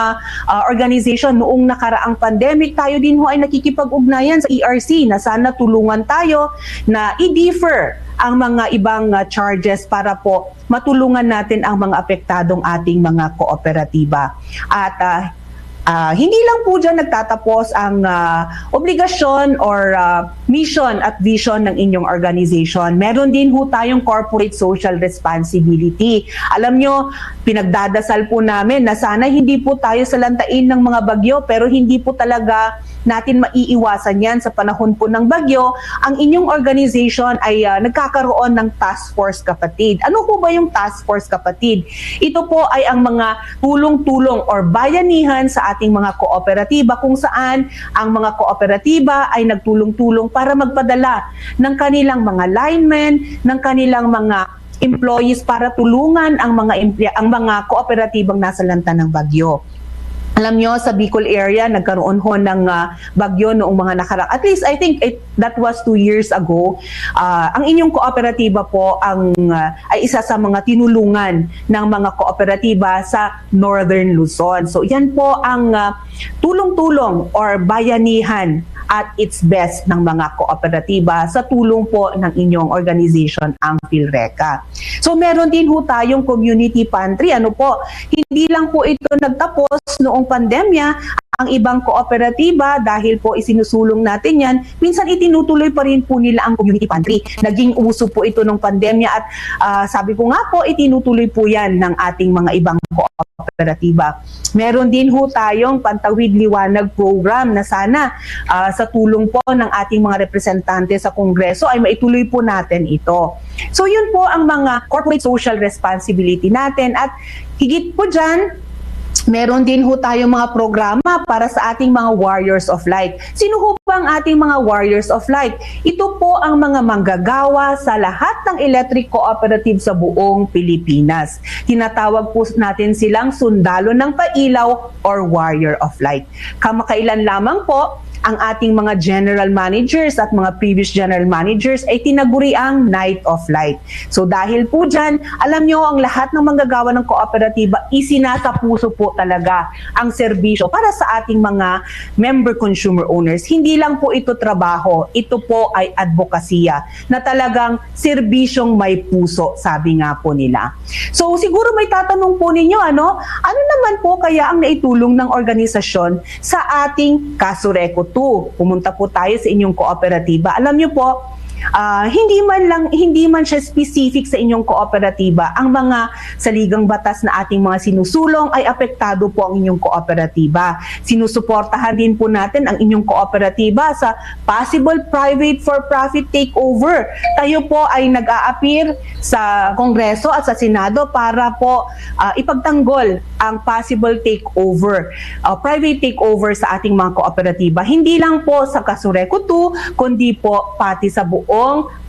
[SPEAKER 7] organization noong nakaraang pandemic? Tayo din ho ay nakikipag-ugnayan sa ERC na sana tulungan tayo na i-defer ang mga ibang charges para po matulungan natin ang mga apektadong ating mga kooperatiba. At hindi lang po dyan nagtatapos ang obligasyon or mission at vision ng inyong organization. Meron din ho tayong corporate social responsibility. Alam nyo, pinagdadasal po namin na sana hindi po tayo salantain ng mga bagyo, pero hindi po talaga natin maiiwasan yan sa panahon po ng bagyo. Ang inyong organization ay nagkakaroon ng task force kapatid. Ano po ba yung task force kapatid? Ito po ay ang mga tulong-tulong or bayanihan sa ating mga kooperatiba kung saan ang mga kooperatiba ay nagtulong-tulong para magpadala ng kanilang mga linemen, ng kanilang mga employees para tulungan ang mga kooperatibang nasa lanta ng bagyo. Alam nyo, sa Bicol area, nagkaroon ho ng bagyo noong mga nakarang. At least, I think that was 2 years ago. Ang inyong kooperatiba po ay isa sa mga tinulungan ng mga kooperatiba sa Northern Luzon. So, yan po ang tulong-tulong or bayanihan at its best ng mga kooperatiba sa tulong po ng inyong organization, ang PhilReca. So meron din ho tayong community pantry. Hindi lang po ito nagtapos noong pandemya. Ang ibang kooperatiba, dahil po isinusulong natin yan, minsan itinutuloy pa rin po nila ang community pantry. Naging uso po ito nung pandemya at sabi ko nga po, itinutuloy po yan ng ating mga ibang kooperatiba. Meron din ho tayong Pantawid Liwanag program na sana sa tulong po ng ating mga representante sa Kongreso ay maituloy po natin ito. So yun po ang mga corporate social responsibility natin at higit po dyan, meron din ho tayong mga programa para sa ating mga Warriors of Light. Sino ho ba ang ating mga Warriors of Light? Ito po ang mga manggagawa sa lahat ng electric cooperative sa buong Pilipinas. Tinatawag po natin silang sundalo ng pailaw or Warrior of Light. Kamakailan lamang po, ang ating mga general managers at mga previous general managers ay tinaguri ang Night of Light. So dahil po dyan, alam nyo, ang lahat ng manggagawa ng kooperatiba, isinasa puso po talaga ang serbisyo para sa ating mga member consumer owners. Hindi lang po ito trabaho, ito po ay advokasya na talagang serbisyong may puso, sabi nga po nila. So siguro may tatanong po ninyo, ano naman po kaya ang naitulong ng organisasyon sa ating Kasureco 2? Pumunta po tayo sa inyong kooperatiba. Alam niyo po, hindi man siya specific sa inyong kooperatiba. Ang mga saligang batas na ating mga sinusulong ay apektado po ang inyong kooperatiba. Sinusuportahan din po natin ang inyong kooperatiba sa possible private for-profit takeover. Tayo po ay nag-a-appear sa Kongreso at sa Senado para po ipagtanggol ang possible takeover, private takeover sa ating mga kooperatiba. Hindi lang po sa Kasureco 2, kundi po pati sa buong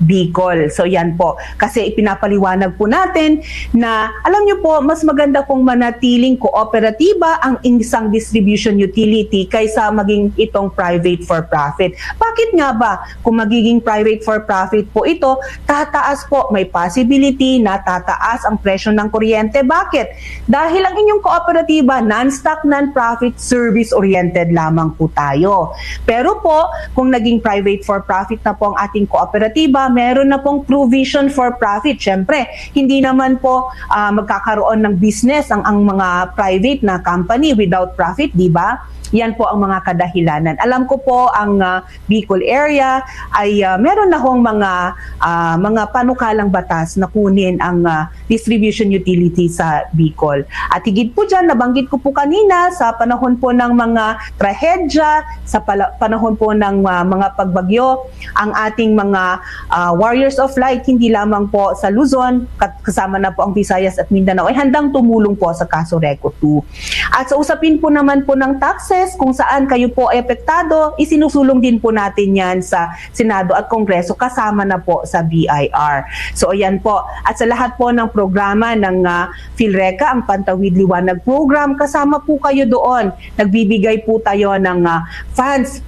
[SPEAKER 7] Bicol. So yan po. Kasi ipinapaliwanag po natin na, alam nyo po, mas maganda pong manatiling kooperatiba ang isang distribution utility kaysa maging itong private for-profit. Bakit nga ba? Kung magiging private for-profit po ito, tataas po, may possibility na tataas ang presyo ng kuryente. Bakit? Dahil ang inyong kooperatiba, non-stock, non-profit, service-oriented lamang po tayo. Pero po, kung naging private for-profit na po ang ating kooperatiba, meron na pong provision for profit. Siyempre, hindi naman po magkakaroon ng business ang mga private na company without profit, di ba? Yan po ang mga kadahilanan. Alam ko po ang Bicol area ay meron na hong mga panukalang batas na kunin ang distribution utility sa Bicol. At higit po dyan, nabanggit ko po kanina sa panahon po ng mga trahedya, sa panahon po ng mga pagbagyo, ang ating mga Warriors of Light, hindi lamang po sa Luzon, kasama na po ang Visayas at Mindanao, ay handang tumulong po sa Kasureco 2. At sa usapin po naman po ng taxes, kung saan kayo po ay apektado, isinusulong din po natin yan sa Senado at Kongreso, kasama na po sa BIR. So ayan po. At sa lahat po ng programa ng PhilReca, ang Pantawid Liwanag Program, kasama po kayo doon. Nagbibigay po tayo ng funds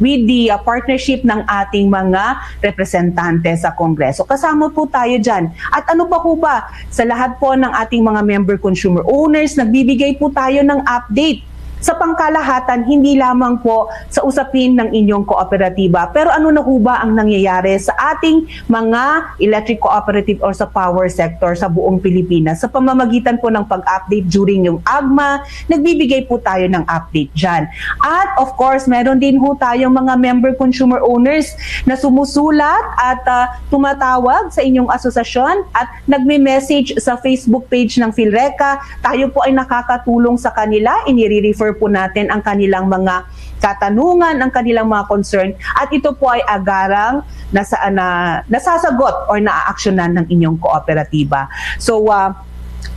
[SPEAKER 7] with the partnership ng ating mga representante sa Kongreso. Kasama po tayo dyan. At ano pa po ba? Sa lahat po ng ating mga member consumer owners, nagbibigay po tayo ng update sa pangkalahatan, hindi lamang po sa usapin ng inyong kooperatiba. Pero ano na ho ba ang nangyayari sa ating mga electric cooperative or sa power sector sa buong Pilipinas? Sa pamamagitan po ng pag-update during yung AGMA, nagbibigay po tayo ng update dyan. At of course, meron din ho tayong mga member consumer owners na sumusulat at tumatawag sa inyong asosasyon at nagme-message sa Facebook page ng PhilReca. Tayo po ay nakakatulong sa kanila, inire-refer po natin ang kanilang mga katanungan, ang kanilang mga concern, at ito po ay agarang nasasagot or naaaksyonan ng inyong kooperatiba. So,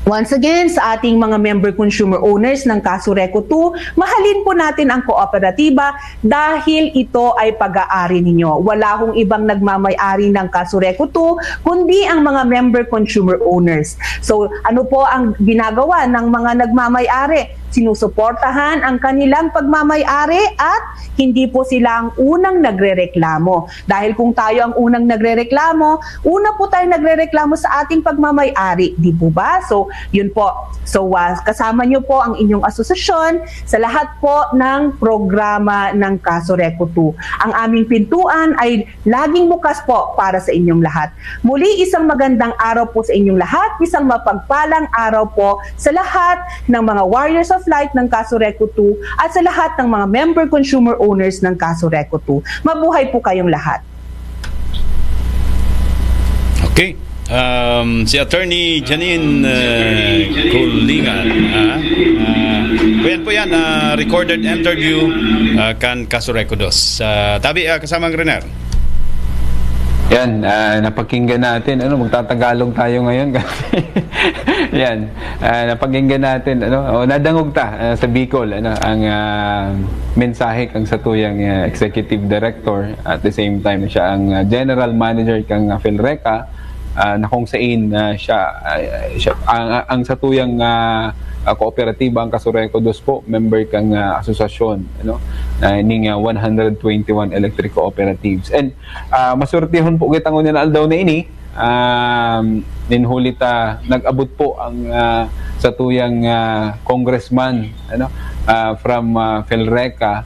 [SPEAKER 7] once again, sa ating mga member consumer owners ng Kasureco 2, mahalin po natin ang kooperatiba dahil ito ay pag-aari ninyo. Wala hong ibang nagmamay-ari ng Kasureco 2, kundi ang mga member consumer owners. So, ano po ang ginagawa ng mga nagmamay-ari? Sinusuportahan ang kanilang pagmamay-ari at hindi po sila ang unang nagrereklamo. Dahil kung tayo ang unang nagrereklamo, una po tayo nagrereklamo sa ating pagmamay-ari, di po ba? So, yun po. So, kasama nyo po ang inyong asosasyon sa lahat po ng programa ng Kasureco 2. Ang aming pintuan ay laging bukas po para sa inyong lahat. Muli, isang magandang araw po sa inyong lahat, isang mapagpalang araw po sa lahat ng mga Warriors of Light ng Kasureco 2 at sa lahat ng mga member consumer owners ng Kasureco 2. Mabuhay po kayong lahat.
[SPEAKER 5] Okay. Si Attorney Janine Kulingan, po yan, recorded interview kan Kasureco 2. Tabi, kasamang Rener.
[SPEAKER 6] Yan, napakinggan natin, magtatagalog tayo ngayon kasi yan, napakinggan natin, nadangog ta sa Bicol, ang mensahe kang satuyang executive director, at the same time siya ang general manager kang PhilReca, na kung saan siya ang satuyang kooperatiba ang Kasureco 2 po, member kang asosasyon, ning 121 electric cooperatives. And masurtihon po kita ngunyan aldaw na ini, ninhulita nag-abot po ang sa tuyang congressman from Felreca,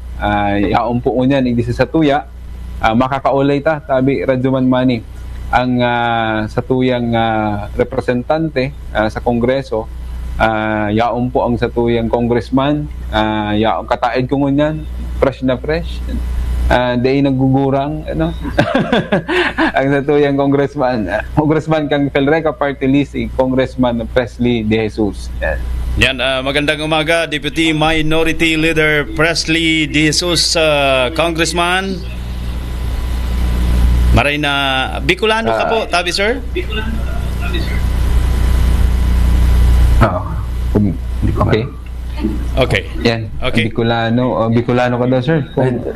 [SPEAKER 6] yaon po ngunyan hindi sa tuya, makakaulay ta tabi Radyo Manmani ang sa tuyang representante sa Kongreso, yaon po ang sa tuyang congressman, yaon kataid ko ngunyan fresh na fresh, day nagugurang ang natuyang congressman kang Felreca Party List, Congressman Presley De Jesus.
[SPEAKER 5] Yan, magandang umaga, Deputy Minority Leader Presley De Jesus, Congressman. Maray na Bicolano ka po, tabi sir?
[SPEAKER 6] Okay.
[SPEAKER 5] Okay.
[SPEAKER 6] Yan.
[SPEAKER 5] Okay.
[SPEAKER 6] Bicolano ka daw, sir.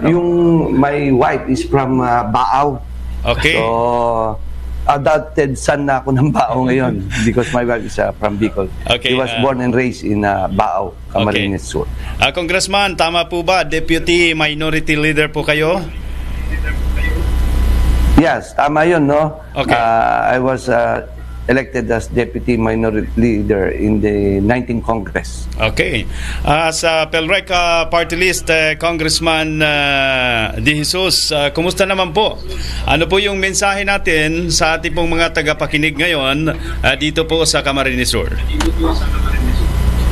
[SPEAKER 8] Yung my wife is from Baaw.
[SPEAKER 5] Okay.
[SPEAKER 8] So adopted son na ako ng Baaw ngayon because my wife is from Bicol.
[SPEAKER 5] Okay,
[SPEAKER 8] He was born and raised in Baaw, Camarines Sur.
[SPEAKER 5] Congressman, tama po ba? Deputy Minority Leader po kayo?
[SPEAKER 8] Yes, tama yun, no?
[SPEAKER 5] Okay.
[SPEAKER 8] I was elected as Deputy Minority Leader in the 19th Congress.
[SPEAKER 5] Okay. Sa Felreca Party List, Congressman De Jesus, kumusta naman po? Ano po yung mensahe natin sa ating pong mga tagapakinig ngayon dito po sa Camarines Sur?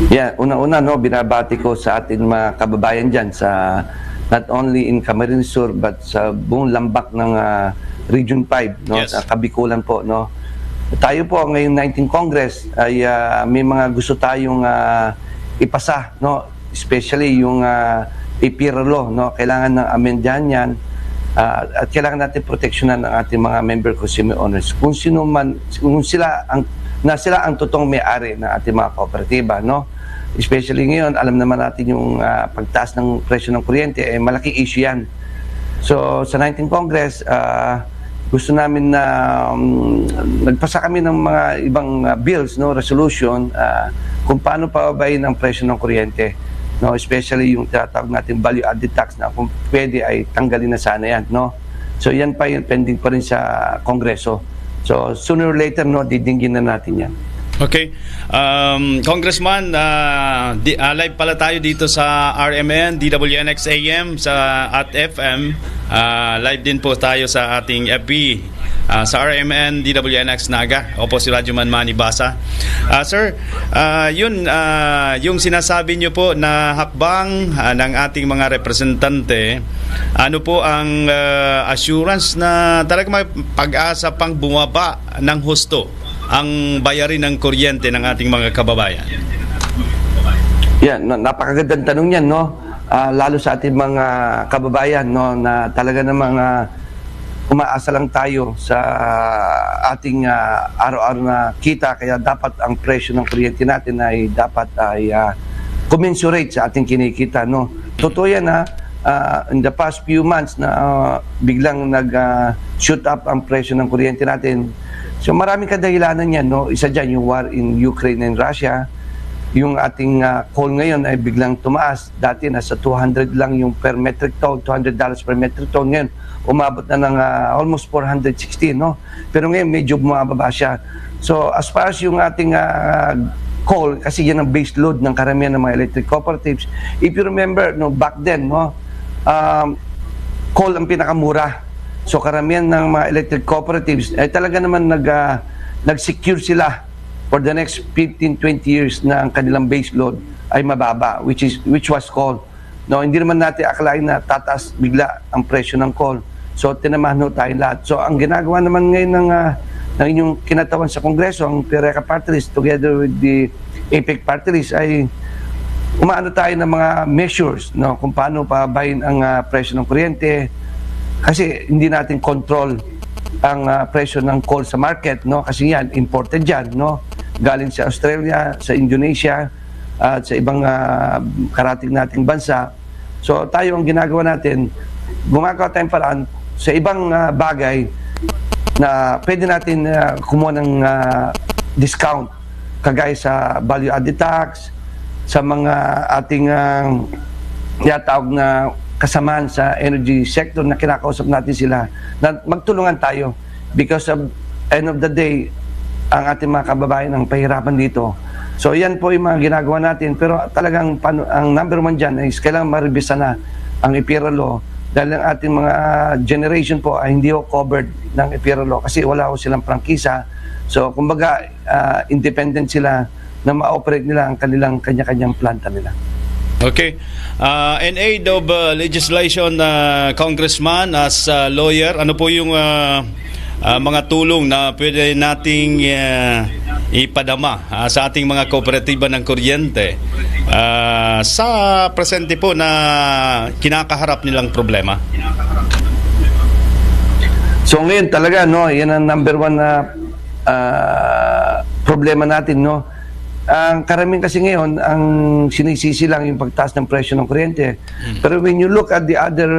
[SPEAKER 8] Yeah, una-una, no, binabati ko sa ating mga kababayan dyan sa not only in Camarines Sur but sa buong lambak ng Region 5, no?
[SPEAKER 5] Yes.
[SPEAKER 8] Sa Kabikulan po, no? Tayo po ngayong 19th Congress ay may mga gusto tayong ipasa, no? Especially yung APR law, no? Kailangan ng amendyahan yan at kailangan natin proteksyonan ang ating mga member consumer owners. Kung sila ang totoong may-ari ng ating mga kooperatiba, no? Especially ngayon, alam naman natin yung pagtaas ng presyo ng kuryente, malaking issue yan. So sa 19th Congress, gusto namin na nagpasa kami ng mga ibang bills, no, resolution kung paano pababayin ang presyo ng kuryente, no, especially yung tinatawag natin value added tax na kung pwede ay tanggalin na sana yan, no. So yan pa yung pending pa rin sa Kongreso. So sooner or later, no, didinggin na natin yan.
[SPEAKER 5] Okay. Congressman, live pala tayo dito sa RMN, DWNX AM at FM. Live din po tayo sa ating FB, sa RMN, DWNX Naga. Opo, si Radyo Manmani Basa. Sir, yung sinasabi nyo po na hakbang ng ating mga representante, ano po ang assurance na talagang may pag-asa pang bumaba ng husto ang bayarin ng kuryente ng ating mga kababayan?
[SPEAKER 8] Yan, napakagandang tanong yan, no? Lalo sa ating mga kababayan, no, na talaga namang umaasa lang tayo sa ating araw-araw na kita, kaya dapat ang presyo ng kuryente natin ay dapat ay commensurate sa ating kinikita, no? Totoo yan, in the past few months na biglang nag-shoot up ang presyo ng kuryente natin. So maraming kadahilanan yan, no? Isa dyan yung war in Ukraine and Russia. Yung ating coal ngayon ay biglang tumaas. Dati nasa 200 lang yung per metric ton, $200 per metric ton. Ngayon, umabot na ng almost 460, no? Pero ngayon, medyo bumababa siya. So as far as yung ating coal, kasi yan ang base load ng karamihan ng mga electric cooperatives. If you remember, no, back then, no, coal ang pinakamura. So karamihan ng mga electric cooperatives ay talaga naman nag-secure sila for the next 15-20 years na ang kanilang base load ay mababa, which was coal. No, hindi naman natin akalain na tataas bigla ang presyo ng coal. So tinamahan ho tayo lahat. So ang ginagawa naman ngayon ng inyong kinatawan sa Kongreso, ang Felreca Party List together with the APEC Party List, ay umaano tayo ng mga measures, no, kung paano pababayin ang presyo ng kuryente. Kasi hindi natin control ang presyo ng coal sa market, no? Kasi yan, imported yan, no? Galing sa Australia, sa Indonesia, at sa ibang karating nating bansa. So tayo ang ginagawa natin, gumagawa tayong paraan sa ibang bagay na pwede natin kumuha ng discount, kagaya sa value added tax, sa mga ating tinatawag na kasamaan sa energy sector na kinakausap natin sila na magtulungan tayo because of end of the day ang ating mga kababayan ang pahirapan dito. So yan po yung mga ginagawa natin, pero talagang ang number one dyan is kailangan maribisa na ang EPIRA law dahil ang ating mga generation po ay hindi ko covered ng EPIRA law kasi wala ko silang prangkisa. So kumbaga independent sila na ma-operate nila ang kanilang kanya-kanyang planta nila.
[SPEAKER 5] Okay. In aid of legislation, Congressman, as lawyer, ano po yung mga tulong na pwede nating ipadama sa ating mga kooperatiba ng kuryente sa presente po na kinakaharap nilang problema?
[SPEAKER 8] So ngayon talaga, no, yan ang number one na problema natin, no. Ang karamihan kasi ngayon, ang sinisisi lang yung pagtaas ng presyo ng kuryente. Pero when you look at the other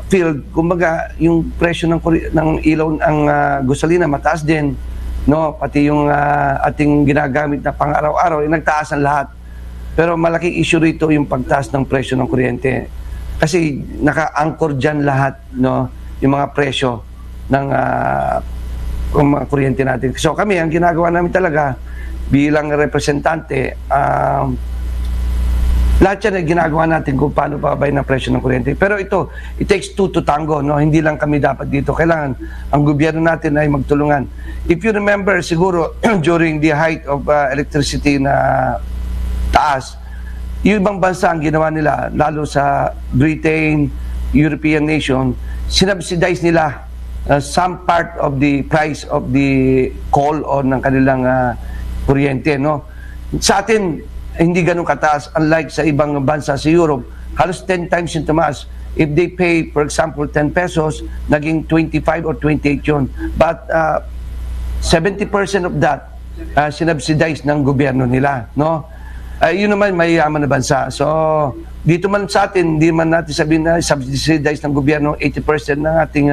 [SPEAKER 8] field, kumbaga yung presyo ng ilaw, ang gasolina mataas din, no, pati yung ating ginagamit na pang-araw-araw, nagtaas ang lahat. Pero malaking issue rito yung pagtaas ng presyo ng kuryente. Kasi naka-anchor dyan lahat, no, yung mga presyo ng mga kuryente natin. So kami, ang ginagawa namin talaga bilang representante, lahat yan ay ginagawa natin kung paano babay ng presyo ng kuryente. Pero ito, it takes two to tango, no? Hindi lang kami dapat dito. Kailangan ang gobyerno natin ay magtulungan. If you remember, siguro, during the height of electricity na taas, yung ibang bansa ang ginawa nila, lalo sa Britain, European nation, sinubsidize nila some part of the price of the coal o ng kanilang kuryente, no? Sa atin, hindi ganun kataas. Unlike sa ibang bansa sa Europe, halos 10 times yung tumaas. If they pay, for example, 10 pesos, naging 25 or 28 yun. But 70% of that sinubsidize ng gobyerno nila, no? Yun naman, mayayaman na bansa. So, dito man sa atin, hindi man natin sabihin na subsidize ng gobyerno 80% ng ating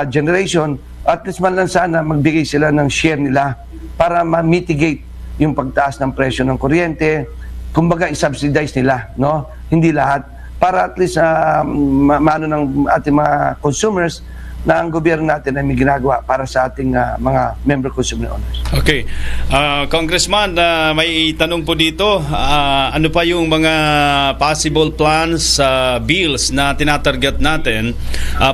[SPEAKER 8] generation, at least man lang sana magbigay sila ng share nila para ma-mitigate yung pagtaas ng presyo ng kuryente. Kumbaga i-subsidize nila, no? Hindi lahat, para at least maano ng ating mga consumers na ang gobyerno natin ay may ginagawa para sa ating mga member consumer owners.
[SPEAKER 5] Okay. Congressman, may tanong po dito. Ano pa yung mga possible plans, bills na tinatarget natin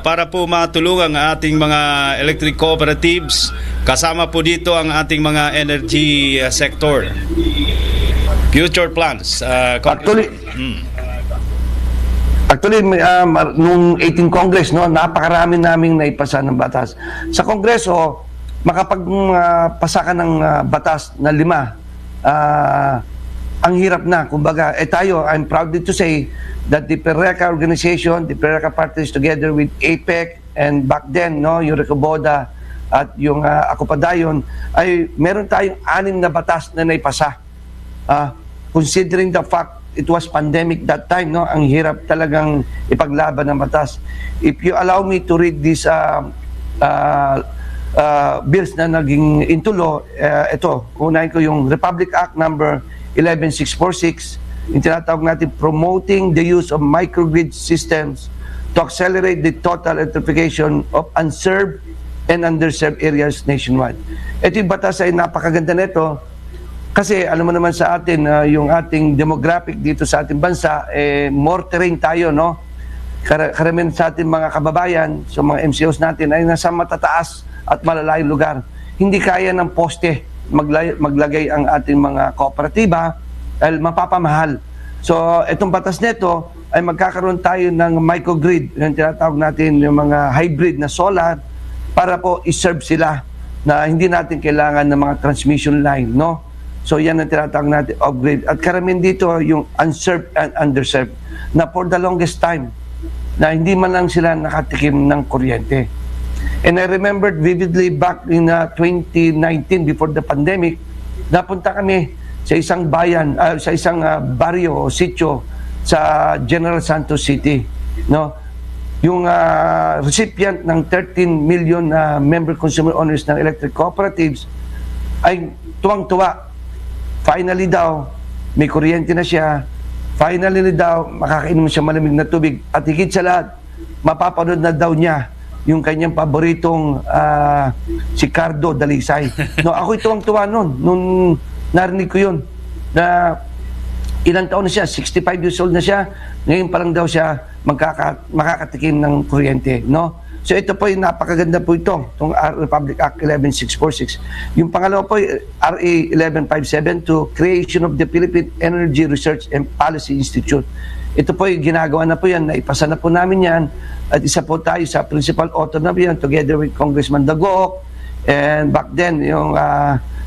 [SPEAKER 5] para po matulungan ang ating mga electric cooperatives, kasama po dito ang ating mga energy sector? Future plans.
[SPEAKER 8] Actually, nung 18 Congress, no, napakarami naming naipasa ng batas. Sa Kongreso, makapagpasa ka ng batas na 5, ang hirap na. Kumbaga, tayo, I'm proud to say that the PERECA organization, the PERECA parties together with APEC, and back then, no, yung Recoboda at yung Akopadayon, ay meron tayong 6 na batas na naipasa. Considering the fact it was pandemic that time, no, ang hirap talagang ipaglaban ng batas. If you allow me to read these bills na naging into law, ito, unahin ko yung Republic Act number 11646, yung tinatawag natin promoting the use of microgrid systems to accelerate the total electrification of unserved and underserved areas nationwide. Ito yung batas ay napakaganda nito. Kasi alam mo naman sa atin, yung ating demographic dito sa ating bansa, more terrain tayo, no? Karamihan sa ating mga kababayan, so mga MCOs natin, ay nasa matataas at malalayong lugar. Hindi kaya ng poste maglagay ang ating mga kooperatiba dahil mapapamahal. So itong batas nito ay magkakaroon tayo ng microgrid, yung tinatawag natin yung mga hybrid na solar, para po iserve sila na hindi natin kailangan ng mga transmission line, no? So yan ang tinatawag natin upgrade. At karamihan dito yung unserved and underserved na for the longest time na hindi man lang sila nakatikim ng kuryente. And I remembered vividly back in 2019 before the pandemic, napunta kami sa isang bayan, sa isang barrio o sitio sa General Santos City, no? Yung recipient ng 13 million member consumer owners ng electric cooperatives ay tuwang-tuwa. Finally daw, may kuryente na siya. finally na daw, makakainom siya malamig na tubig. At higit sa lahat, mapapanood na daw niya yung kanyang paboritong si Cardo Dalisay. No, ako tuwang-tuwa nung narinig ko yun. Na ilang taon na siya, 65 years old na siya, ngayon pa lang daw siya makakatikim ng kuryente. No? So ito po yung napakaganda po itong Republic Act 11646. Yung pangalawa po, RA 1157 to Creation of the Philippine Energy Research and Policy Institute. Ito po yung ginagawa na po yan, naipasa na po namin yan, at isa po tayo sa principal author na po yan together with Congressman Dagoc, and back then yung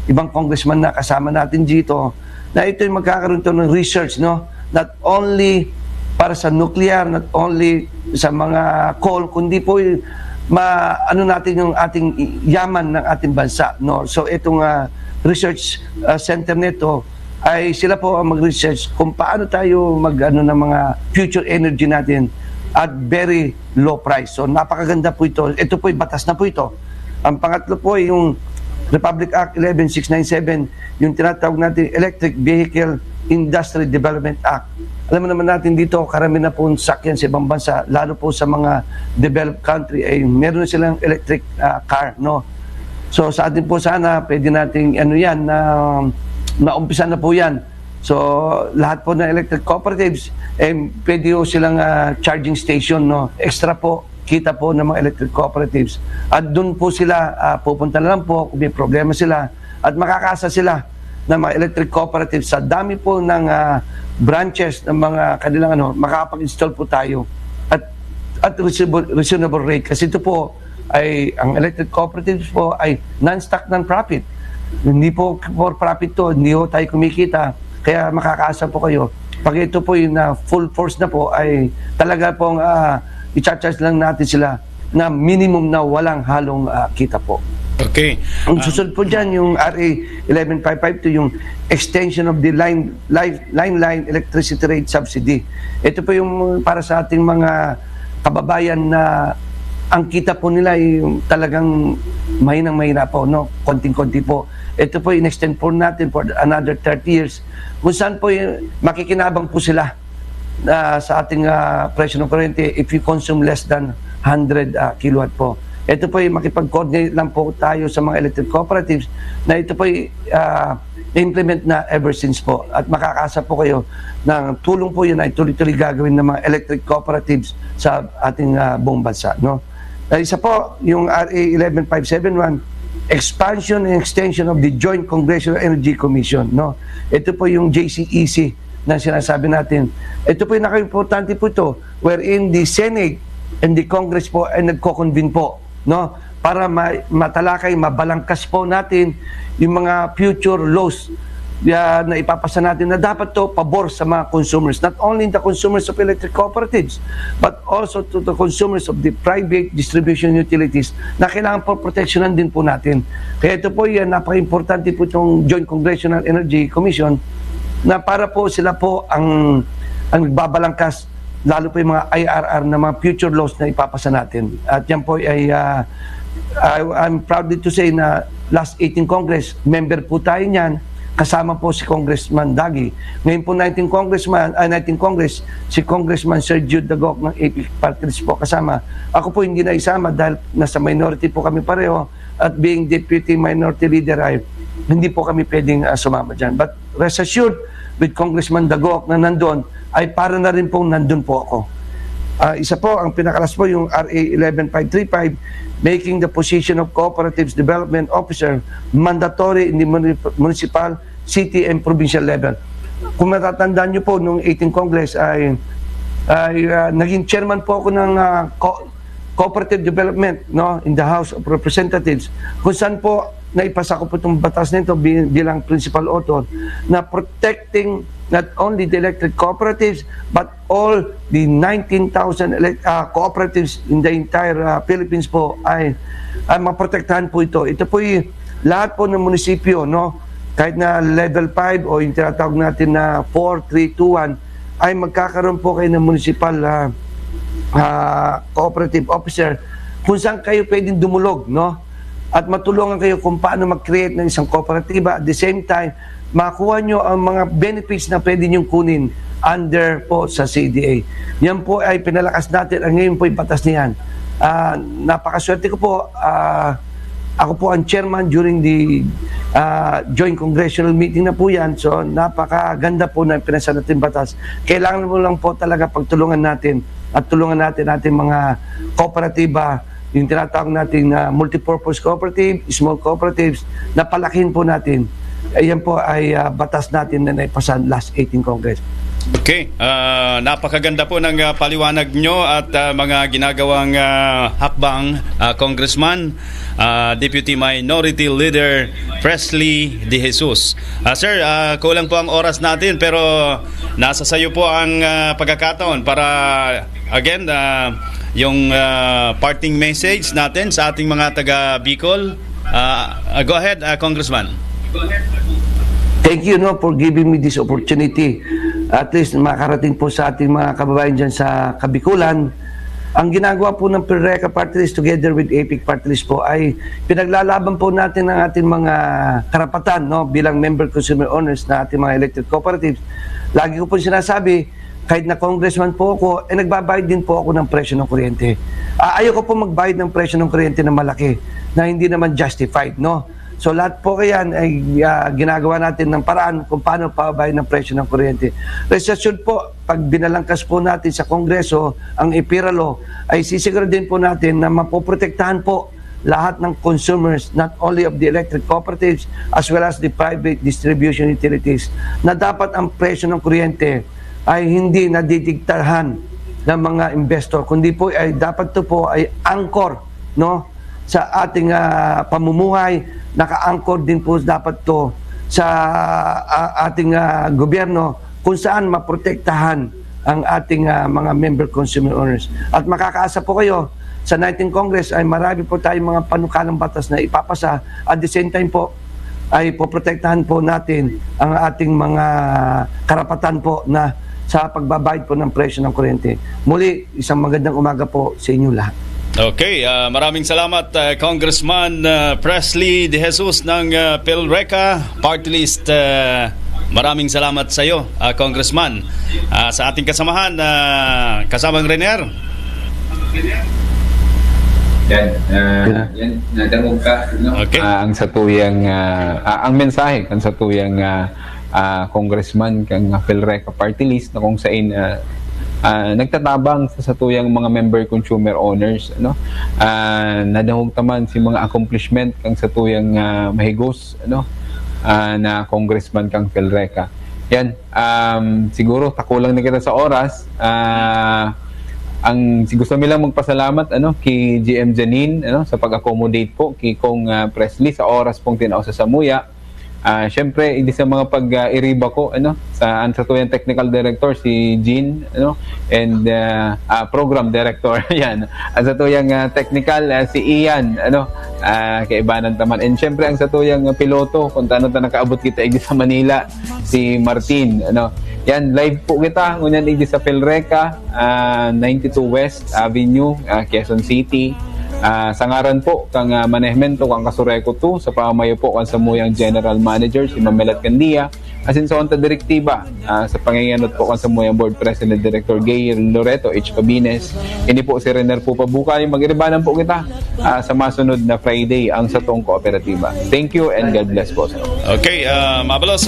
[SPEAKER 8] ibang congressman na kasama natin dito, na ito yung magkakaroon to ng research, no? Not only para sa nuclear, not only sa mga coal, kundi po ano natin yung ating yaman ng ating bansa, no? So itong research center nito ay sila po ang mag-research kung paano tayo ng mga future energy natin at very low price. So napakaganda po ito. Ito po batas na po ito. Ang pangatlo po ay yung Republic Act 11697, yung tinatawag natin Electric Vehicle Industry Development Act. Alam mo naman natin dito, karami na po sakyan sa ibang bansa, lalo po sa mga developed country, ay meron silang electric car, no? So sa atin po sana, pwede nating naumpisa na po yan. So lahat po ng electric cooperatives, pwede po silang charging station, no? Extra po, kita po ng mga electric cooperatives. At doon po sila, pupunta na lang po kung may problema sila, at makakasa sila ng mga electric cooperatives sa dami po ng branches ng mga kanilang makakapag-install po tayo at reasonable rate. Kasi ito po ay ang electric cooperatives po ay non-stock, non-profit. Hindi po for profit to, hindi po tayo kumikita, kaya makakaasa po kayo. Pag ito po yung full force na po ay talaga pong i-charge lang natin sila na minimum na walang halong kita po.
[SPEAKER 5] Okay.
[SPEAKER 8] Ang susunod po dyan, yung RA 11552, yung extension of the line electricity rate subsidy. Ito po yung para sa ating mga kababayan na ang kita po nila ay talagang mahinang-mahina po, no? Konting-konti po. Ito po in-extend po natin for another 30 years. Kung saan po makikinabang po sila sa ating presyo ng kuryente if you consume less than 100 kilowatt po. Ito po yung makipag-coordinate lang po tayo sa mga electric cooperatives na ito po implement na ever since po. At makakasa po kayo ng tulong po yun ay tuloy-tuloy gagawin ng mga electric cooperatives sa ating buong bansa. No? Isa po, yung RA 11571, expansion and extension of the Joint Congressional Energy Commission. No? Ito po yung JCEC na sinasabi natin. Ito po yung naka-importante po ito, wherein the Senate and the Congress po ay nagko-convene po, no, para matalakay, mabalangkas po natin yung mga future laws na ipapasa natin na dapat to pabor sa mga consumers, not only the consumers of electric cooperatives but also to the consumers of the private distribution utilities na kailangan po proteksyonan din po natin. Kaya ito po yan, napaka-importante po itong Joint Congressional Energy Commission na para po sila po ang nagbabalangkas, lalo po yung mga IRR na mga future laws na ipapasa natin. At yan po ay I'm proud to say na last 18 Congress, member po tayo niyan, kasama po si Congressman Dagi. Ngayon po 19 Congress, si Congressman Sergio Dagoc ng AP Party List po kasama. Ako po hindi na isama dahil nasa minority po kami pareho, at being Deputy Minority Leader ay hindi po kami pwedeng sumama dyan. But rest assured, with Congressman Dagoc na nandun, ay para na rin pong nandun po ako. Isa po, ang pinakalas po yung RA 11535, making the position of Cooperatives Development Officer mandatory in the municipal, city, and provincial level. Kung matatandaan nyo po, nung 18 Congress ay naging chairman po ako ng Cooperative Development, no, in the House of Representatives, kung saan po naipasa ko po itong batas nito bilang principal author na protecting not only the electric cooperatives but all the 19,000 cooperatives in the entire Philippines po ay maprotektahan po ito. Ito po yung lahat po ng munisipyo, no, kahit na level 5 o yung tinatawag natin na 4, 3, 2, 1 ay magkakaroon po kayo ng municipal cooperative officer kung saan kayo pwedeng dumulog, no? At matulungan kayo kung paano mag-create ng isang kooperatiba. At the same time, makuha nyo ang mga benefits na pwede nyong kunin under po sa CDA. Yan po ay pinalakas natin. Ngayon po yung batas niyan. Napakaswerte ko po. Ako po ang chairman during the joint congressional meeting na po yan. So napakaganda po na pinasa natin batas. Kailangan mo lang po talaga pagtulungan natin at tulungan natin ating mga kooperatiba, yung tinatawag natin na multipurpose cooperative, small cooperatives, na palakihin po natin. Ayan po ay batas natin na naipasan last 18 Congress.
[SPEAKER 5] Okay, napakaganda po ng paliwanag nyo at mga ginagawang hakbang, Congressman, Deputy Minority Leader Presley De Jesus. Sir, kulang po ang oras natin pero nasa sayo po ang pagkakataon para again yung parting message natin sa ating mga taga Bicol. Go ahead, Congressman.
[SPEAKER 8] Thank you for giving me this opportunity. At least makarating po sa ating mga kababayan dyan sa Kabikulan. Ang ginagawa po ng PhilReca Party List together with APIC Party List po ay pinaglalaban po natin ang ating mga karapatan bilang member consumer owners na ating mga electric cooperatives. Lagi ko po sinasabi, kahit na congressman po ako, nagbabayad din po ako ng presyo ng kuryente. Ayoko po magbayad ng presyo ng kuryente na malaki na hindi naman justified, So lahat po kayan ay ginagawa natin ng paraan kung paano pabayad ng presyo ng kuryente. Rest assured po, pag binalangkas po natin sa Kongreso ang EPIRA law, ay sisiguro din po natin na mapoprotektahan po lahat ng consumers, not only of the electric cooperatives as well as the private distribution utilities, na dapat ang presyo ng kuryente ay hindi nadidiktahan ng mga investor, kundi po ay dapat to po ay angkor sa ating pamumuhay. Naka-angkor din po dapat to sa ating gobyerno kung saan maprotektahan ang ating mga member consumer owners. At makakaasa po kayo sa 19th Congress ay marami po tayong mga panukalang batas na ipapasa. At the same time po ay poprotektahan po natin ang ating mga karapatan po na sa pagbabayad po ng presyo ng kuryente. Muli, isang magandang umaga po sa inyo lahat.
[SPEAKER 5] Okay, maraming salamat Congressman Presley De Jesus ng PhilReca Party List. Maraming salamat sa iyo, Congressman. Sa ating kasamahan, kasamang Renier.
[SPEAKER 6] Yan, nadangog ka.
[SPEAKER 5] Okay.
[SPEAKER 6] Ang satuyang, ang mensahe kan satuyang congressman kang PhilReca Party List na kung saan nagtatabang sa satuyang mga member consumer owners, nadahog taman si mga accomplishment kang satuyang mahigos na congressman kang PhilReca. Yan, siguro takulang na kita sa oras. Ang gusto nila magpasalamat kay GM Janine sa pag-accommodate po kay Kong Presley sa oras pong tinao sa Samuya. Syempre, hindi sa mga pag-iriba ko sa satuyang technical director si Jean and program director yan. Ang satuyang technical si Ian kaibanan taman. And syempre ang satuyang piloto kung taano ta nakaabot kita sa Manila si Martin yan, live po kita ngunyan sa PhilReca 92 West Avenue, Quezon City. Sa ngaran po kang manehmento kang Kasureko 2 sa pamayo po kang Samuyang General Manager si Mamelat Candia asin sa onta direktiba sa panginganot po kang Samuyang Board President Director Gay Loreto H. Cabines. Ini po si Renner po Pabukay. Mag-iribanan po kita sa masunod na Friday ang satong kooperatiba. Thank you and God bless po.
[SPEAKER 5] Okay, mabalos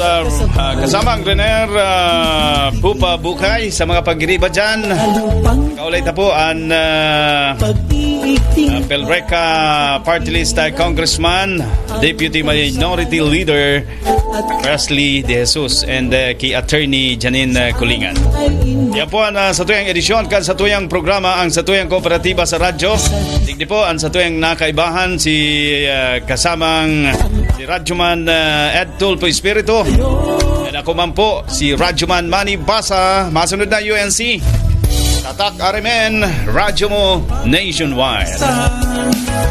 [SPEAKER 5] kasama ang Renner Pupa Bukay sa mga pag-iriba dyan. Kaulay na po ang PhilReca Party List Congressman, Deputy Minority Leader Presley De Jesus and kay Attorney Janine Kulingan. Yan po ang satuyang edisyon kan satuyang programa ang satuyang kooperatiba sa radyo. Digdi po ang satuyang nakaibahan si kasamang si Radyoman Ed Tulpo Espiritu. And ako man po si Radyoman Manny Basa. Masunod na UNC Tatak RMN, radyo mo nationwide.
[SPEAKER 4] Sa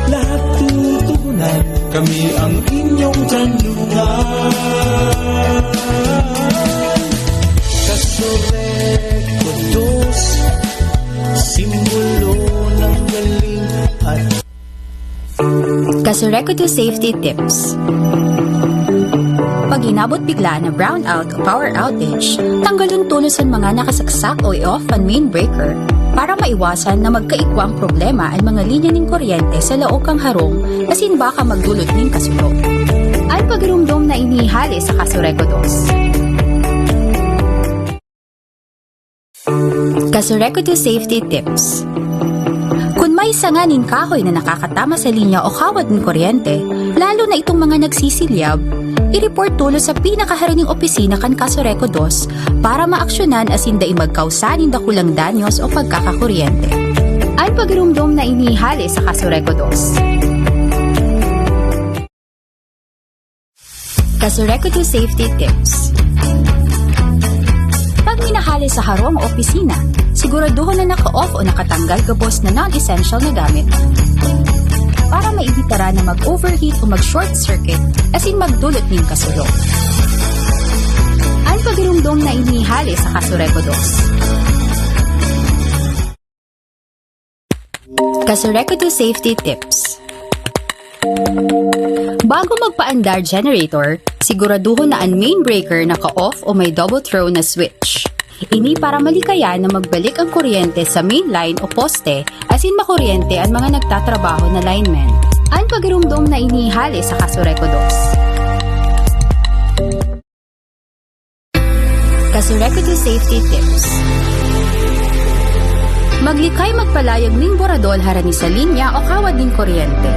[SPEAKER 4] lahat tutunan, kami ang inyong tanungan. Kasureko 2, simbolo ng galing at
[SPEAKER 1] Kasureko 2 Safety Tips. Pag Kapag inabot bigla na brownout o power outage, tanggalon tulos ang mga nakasaksak o i-off ang main breaker para maiwasan na magkaigwa ang problema ang mga linya ng kuryente sa laok kang harong na baka magdulot ng kasulo. Ang pagrumdom na inihali sa Kasureco 2. Kasureco 2 Safety Tips. Kung may sanganing kahoy na nakakatama sa linya o kawad ng kuryente, lalo na itong mga nagsisilyab, i-report tulo sa pinakaharoning opisina kan Kasureco 2 para maaksyonan asinda magkausanin dakulang danyos o pagkakakuryente. Ang pagrumdom na inihali sa Kasureco 2. Kasureco 2 Safety Tips. Pag minahali sa harong o opisina, siguraduhin na naka-off o nakatanggal gabos na non-essential na gamit para maibitara na mag-overheat o mag-short circuit asin magdulot ng kasulo. Ang pagrumdom na inihali sa Kasureco 2. Kasureco 2 Safety Tips. Bago magpaandar generator, siguraduhin na ang main breaker naka-off o may double throw na switch. Ini para malikayan na magbalik ang kuryente sa main line o poste asin makuryente ang mga nagtatrabaho na linemen. Ang pagrumdom na inihali sa Kasureco 2. Kasureco 2 Safety Tips. Maglikay magpalayag ng boradol harani sa linya o kawad ng kuryente.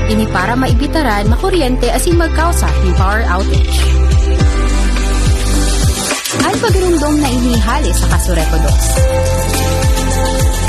[SPEAKER 1] Ini para maibitaran makuryente asin magkausa ng power outage. Ang pagrumdom na inihali sa Kasureco 2.